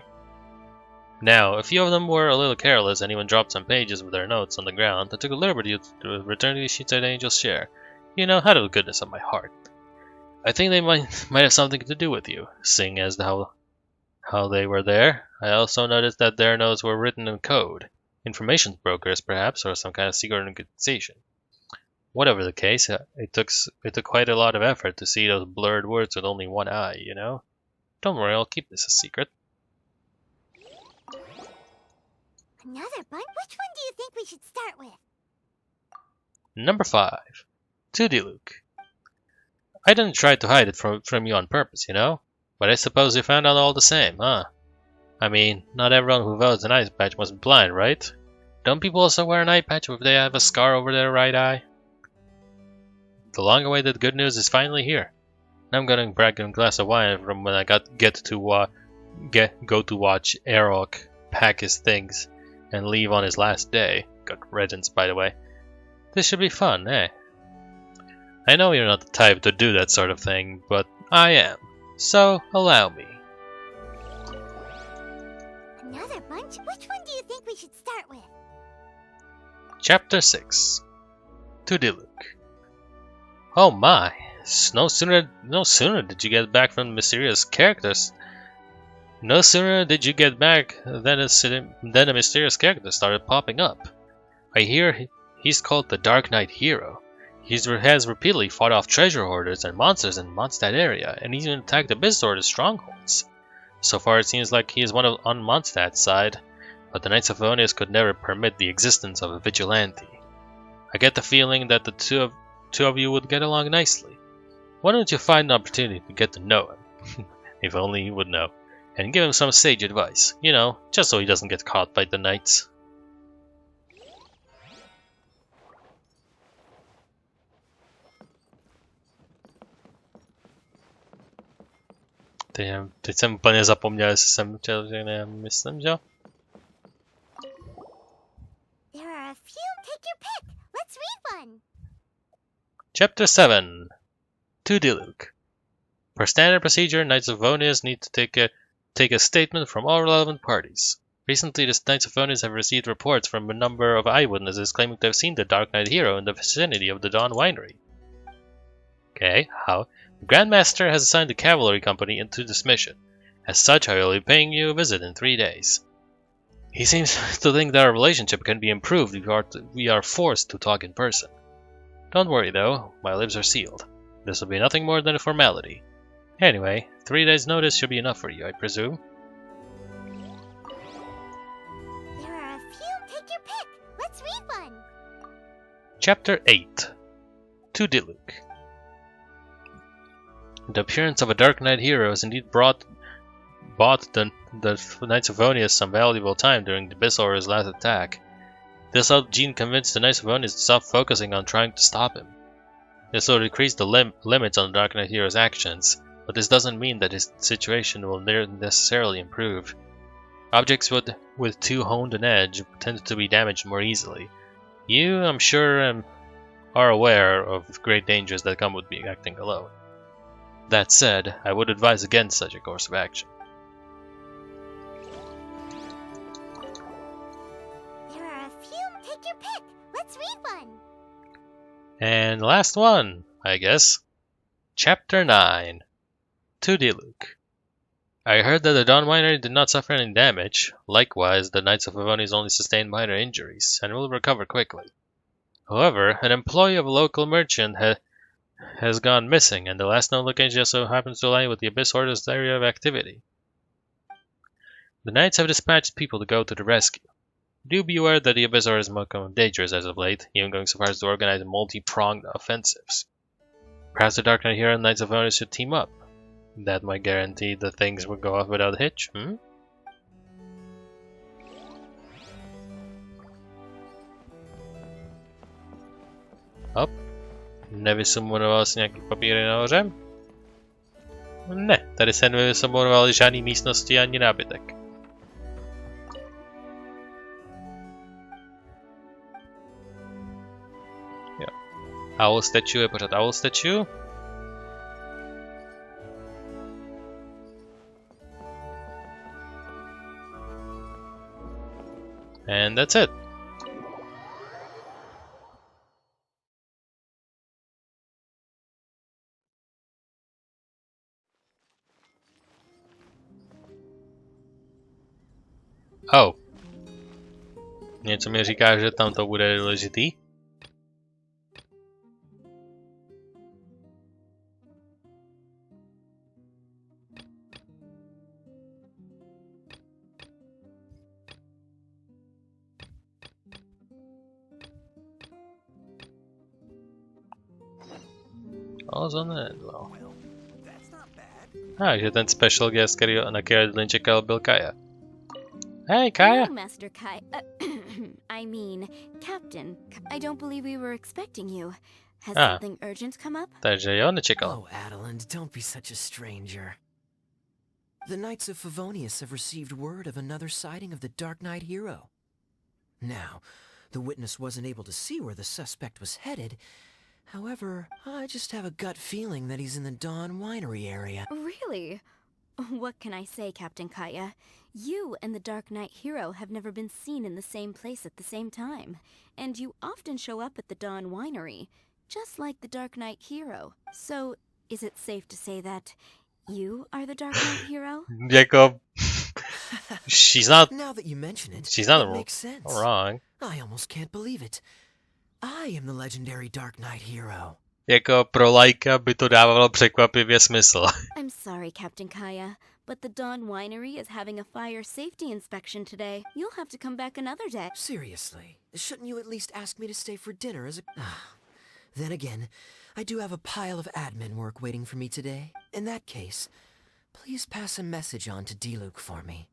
Now, a few of them were a little careless and even dropped some pages of their notes on the ground. I took a liberty to return these sheets at Angel's Share. You know, out of the goodness of my heart. I think they might have something to do with you, seeing as how they were there. I also noticed that their notes were written in code. Information brokers, perhaps, or some kind of secret organization. Whatever the case, it took quite a lot of effort to see those blurred words with only one eye, you know? Don't worry, I'll keep this a secret. Another bunch? Which one do you think we should start with? Number 5. To Diluc. I didn't try to hide it from you on purpose, you know? But I suppose you found out all the same, huh? I mean, not everyone who wears an eye patch must be blind, right? Don't people also wear an eye patch if they have a scar over their right eye? The long-awaited good news is finally here. Now I'm gonna grab a glass of wine from when I go to watch Aerok pack his things and leave on his last day. Got regents, by the way. This should be fun, eh? I know you're not the type to do that sort of thing, but I am. So, allow me. Another bunch? Which one do you think we should start with? Chapter 6. To Diluc. Oh my! No sooner did you get back from the mysterious characters. No sooner did you get back than a mysterious character started popping up. I hear he's called the Dark Knight Hero. He has repeatedly fought off treasure hoarders and monsters in Mondstadt area, and even attacked Abyss Order's strongholds. So far it seems like he is on Mondstadt's side, but the Knights of Favonius could never permit the existence of a vigilante. I get the feeling that the two of you would get along nicely. Why don't you find an opportunity to get to know him? If only he would know. And give him some sage advice, you know, just so he doesn't get caught by the knights. Teď jsem úplně zapomněl, jestli jsem chtěl, že ne, myslím, že? There are a few. Take your pick. Let's read one. Chapter 7. To Diluc. Per standard procedure, Knights of Favonius need to take a statement from all relevant parties. Recently, the Knights of Favonius have received reports from a number of eyewitnesses claiming to have seen the Dark Knight Hero in the vicinity of the Dawn Winery. Okay, how? The Grandmaster has assigned the cavalry company into this mission. As such, I will be paying you a visit in 3 days. He seems to think that our relationship can be improved if we are forced to talk in person. Don't worry though, my lips are sealed. This will be nothing more than a formality. Anyway, 3 days' notice should be enough for you, I presume. There are a few. Take your pick. Let's read one. Chapter 8. To Diluc. The appearance of a Dark Knight Hero has indeed bought the Knights of Favonius some valuable time during the Abyss Order's last attack. This helped Jean convince the Knights of Favonius to stop focusing on trying to stop him. This will decrease the limits on the Dark Knight Hero's actions, but this doesn't mean that his situation will necessarily improve. Objects with too honed an edge tend to be damaged more easily. You, I'm sure, are aware of great dangers that come with being acting alone. That said, I would advise against such a course of action. There are a few. Take your pick. Let's read one. And last one, I guess. Chapter 9. To Diluc. I heard that the Dawn Winery did not suffer any damage. Likewise, the Knights of Favonius only sustained minor injuries, and will recover quickly. However, an employee of a local merchant has gone missing, and the last known location just so happens to lie with the Abyss Order's area of activity. The Knights have dispatched people to go to the rescue. Do be aware that the Abyss Order has become dangerous as of late, even going so far as to organize multi-pronged offensives. Perhaps the Dark Knight Hero and Knights of Favonius should team up. That might guarantee that things will go off without a hitch, Hop. Nevysumonoval si nějaký papíry nahoře? Ne, tady se nevysumonoval žádný místnosti ani nábytek. Jo. Owl statue je pořád owl statue. And that's it. Oh. Něco mi říká, že tam to bude důležitý. Takže ten special guest, na který Dylan čekal, byl Kaja. Hey, Kaja! Hello, Master Kai. I mean, Captain. I don't believe we were expecting you. Has something urgent come up? Takže jo, nečekal. Oh, Adeland, don't be such a stranger. The Knights of Favonius have received word of another sighting of the Dark Knight hero. Now, the witness wasn't able to see where the suspect was headed. However, I just have a gut feeling that he's in the Dawn Winery area. Really? What can I say, Captain Kaya? You and the Dark Knight hero have never been seen in the same place at the same time, and you often show up at the Dawn Winery, just like the Dark Knight hero. So, is it safe to say that you are the Dark Knight hero? Jako, she's not. Now that you mention it, She's not makes sense. wrong. I almost can't believe it. I am the legendary Dark Knight hero. Jako pro laika by to dávalo překvapivě smysl. I'm sorry, Captain Kaya, but the Dawn Winery is having a fire safety inspection today. You'll have to come back another day. Seriously, shouldn't you at least ask me to stay for dinner as a... Then again, I do have a pile of admin work waiting for me today. In that case, please pass a message on to Diluc for me.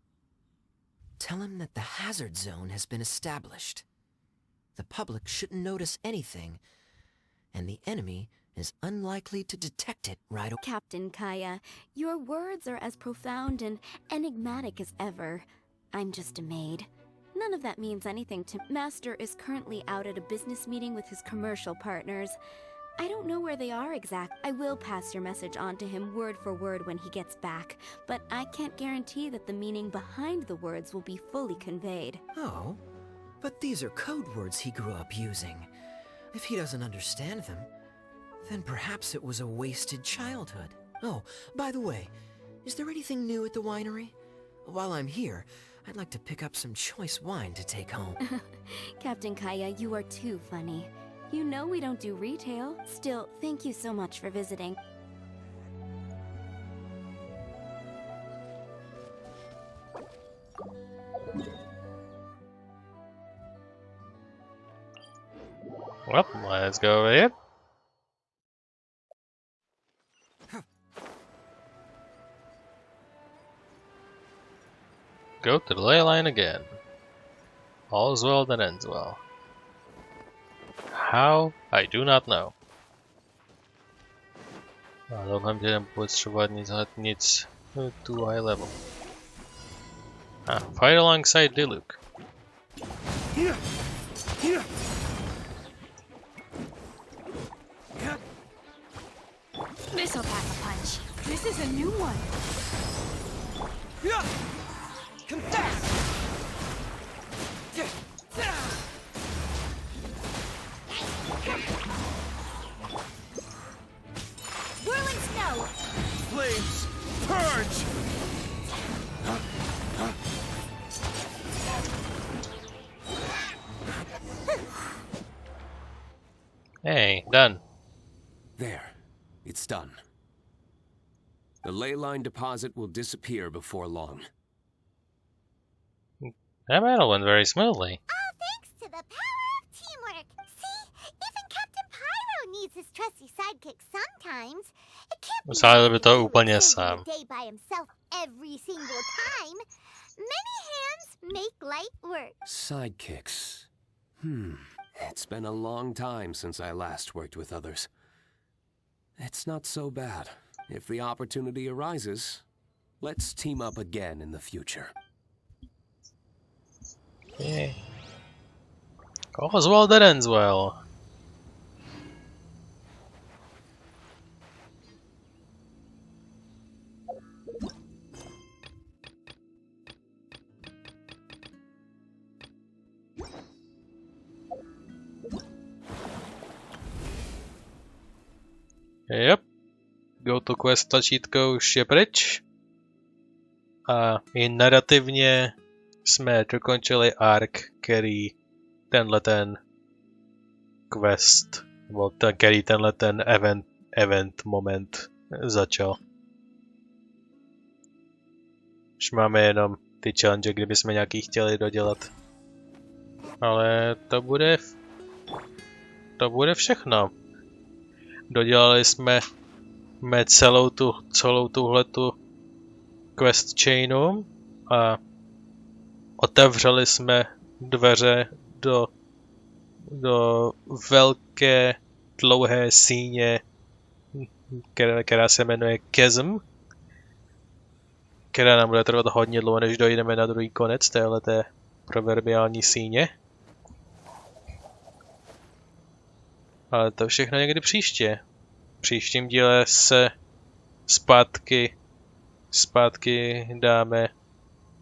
Tell him that the hazard zone has been established. The public shouldn't notice anything, and the enemy is unlikely to detect it right away. Captain Kaya, your words are as profound and enigmatic as ever. I'm just a maid. None of that means anything to... Master is currently out at a business meeting with his commercial partners. I don't know where they are exact. I will pass your message on to him word for word when he gets back, but I can't guarantee that the meaning behind the words will be fully conveyed. Oh, but these are code words he grew up using. If he doesn't understand them, then perhaps it was a wasted childhood. Oh, by the way, is there anything new at the winery? While I'm here, I'd like to pick up some choice wine to take home. Captain Kaya, you are too funny. You know we don't do retail. Still, thank you so much for visiting. Well, let's go over here. Go to the ley line again. All's well that ends well. How? I do not know. A doufám, že nebudeme potřebovat nic too high level. Fight alongside Diluc. This'll pack a punch. This is a new one. Confess! Whirling snow! Flames, purge! Hey, done. There. It's done. The ley line deposit will disappear before long. That battle went very smoothly. All thanks to the power of teamwork. See, even Captain Pyro needs his trusty sidekick sometimes. It can't be Musel by to easy úplně saving sám. the day by himself every single time. Many hands make light work. Sidekicks. It's been a long time since I last worked with others. It's not so bad. If the opportunity arises, let's team up again in the future. Yeah. All's well that ends well. Yep. Go to quest tlačítko už je pryč. A i narrativně jsme dokončili arc, který ten quest, nebo který ten event moment začal. Už máme jenom ty challenge, kdybychom nějaký chtěli dodělat. Ale to bude všechno. Dodělali jsme celou tuhletu quest chainu a otevřeli jsme dveře do velké dlouhé síně, která se jmenuje Chasmu, která nám bude trvat hodně dlouho, než dojdeme na druhý konec téhleté proverbiální síně. Ale to všechno někdy příště. V příštím díle se zpátky dáme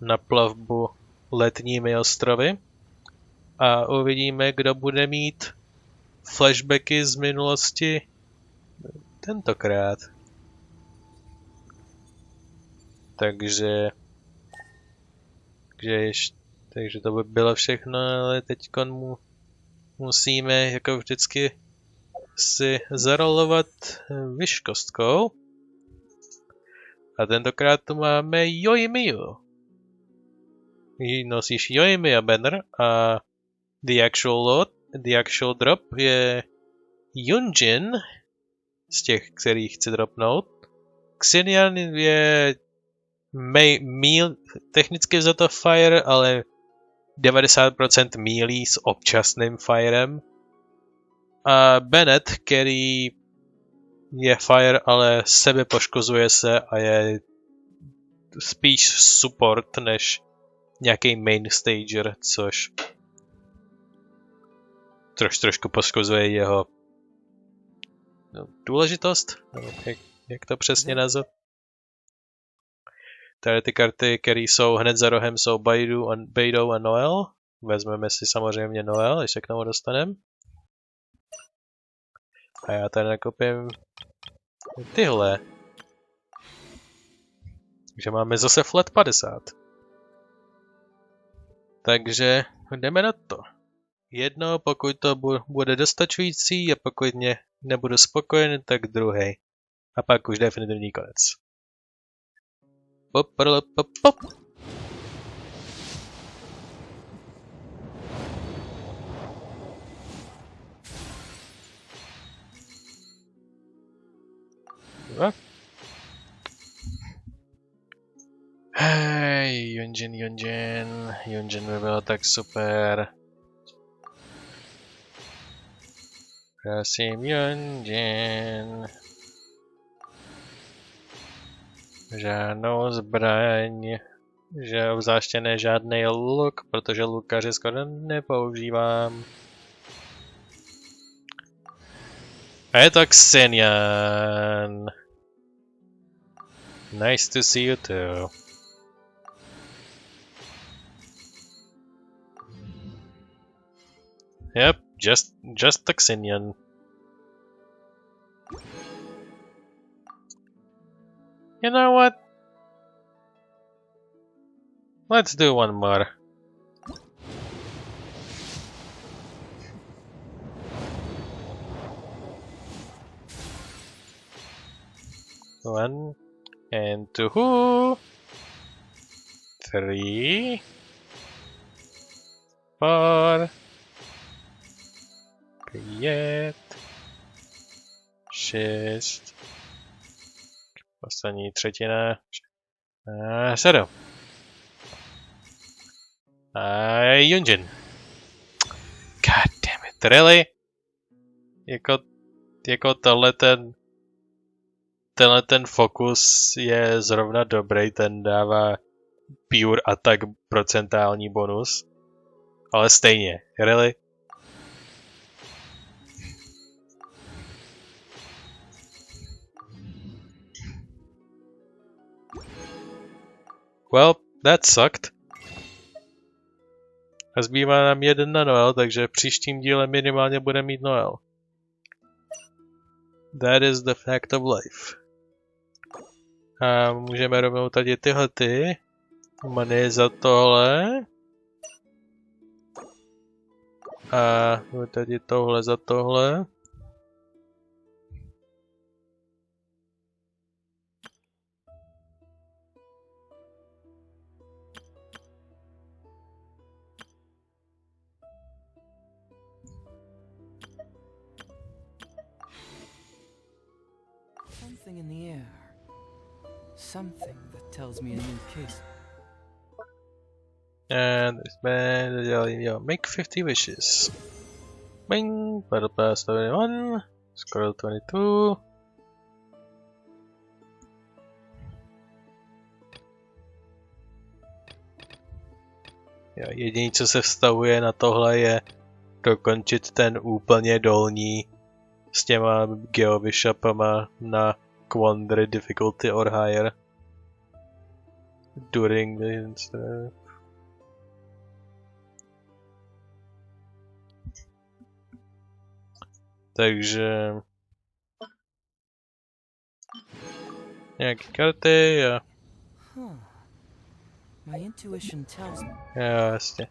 na plavbu letními ostrovy a uvidíme, kdo bude mít flashbacky z minulosti tentokrát. Takže to by bylo všechno, ale teďkon musíme jako vždycky si zarolovat vyškostkou. A tentokrát tu máme Yoimiu. Nosíš Yoimiya banner a the actual drop je Yunjin z těch, který chci dropnout. Xenian je technicky za to fire, ale 90% melee s občasným firem. A Bennett, který je fire, ale sebe poškozuje se a je spíš support než nějaký main stager, což trošku poškozuje jeho důležitost, jak to přesně nazvat. Tady ty karty, které jsou hned za rohem, jsou Beidou a Noel. Vezmeme si samozřejmě Noel, když se k tomu dostaneme. A já tady nakopím tyhle. Takže máme zase flat 50. Takže jdeme na to. Jedno, pokud to bude dostačující a pokud nebudu spokojen, tak druhý. A pak už definitivní konec. Pop. Hej, Yunjin by bylo tak super. Prosím, Yunjin. Žádnou zbraň, že obzvláště ne žádný luk, protože lukaře skoro nepoužívám. A je to Xenian. Nice to see you too. Yep, just the Xenian. You know what? Let's do one more. One and two, 3, 4, 5, 6, poslední třetina, 7. A Yunjin. God damn it, really? Jako tenhle ten fokus je zrovna dobrý, ten dává pure attack procentální bonus. Ale stejně, really? Well, that sucked. A zbývá nám jeden na Noel, takže v příštím díle minimálně bude mít Noel. That is the fact of life. A můžeme rovnou tady tyhle money za tohle. A tady tohle za tohle. something in the air. Something that tells me a new case. And this man, make 50 wishes. Bing, battle pass 21, scroll 22. Jo, jediné, co se vztahuje na tohle, je dokončit ten úplně dolní s těma geobishopama na Quandary difficulty or higher. During the instant. Takže nějaké karty a jo, jasně.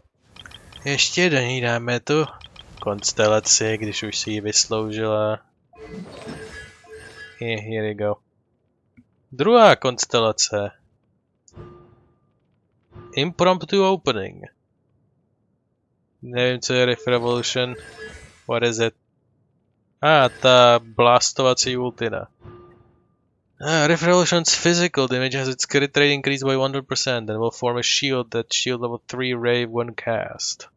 Ještě do ní dáme tu konstelaci, když už si ji vysloužila. Here we go. Druhá konstelace. Impromptu opening. Nevím, co je Rift Revolution. What is it? Ta blastovací ultina. Rift Revolution's physical damage has its crit rate increased by 100% and will form a shield that shield level 3 ray when cast.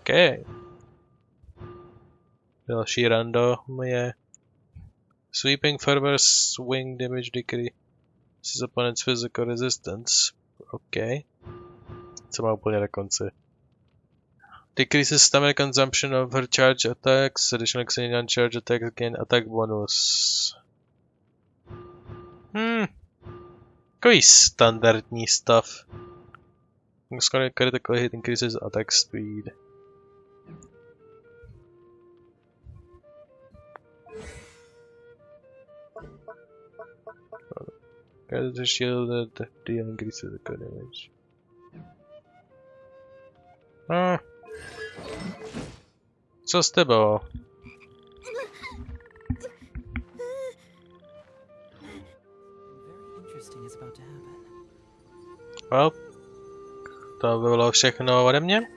Okay. Další rando je Sweeping Fervor Swing Damage Decreases opponent's physical resistance. Okay. Co má úplně na konci. Decreases stamina consumption of her charge attacks, additional extending uncharged attacks gain attack bonus. Takový standardní stav. Critical hit increases attack speed. The shield that deal increases the damage. Co s tebou? Well, to bylo všechno ode mě.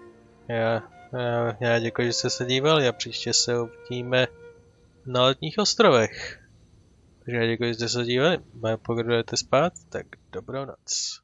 Já děkuji, že jste se dívali a příště se uvidíme na letních ostrovech. Takže já děkuji, že jste se dívali. Pokud budete spát, tak dobrou noc.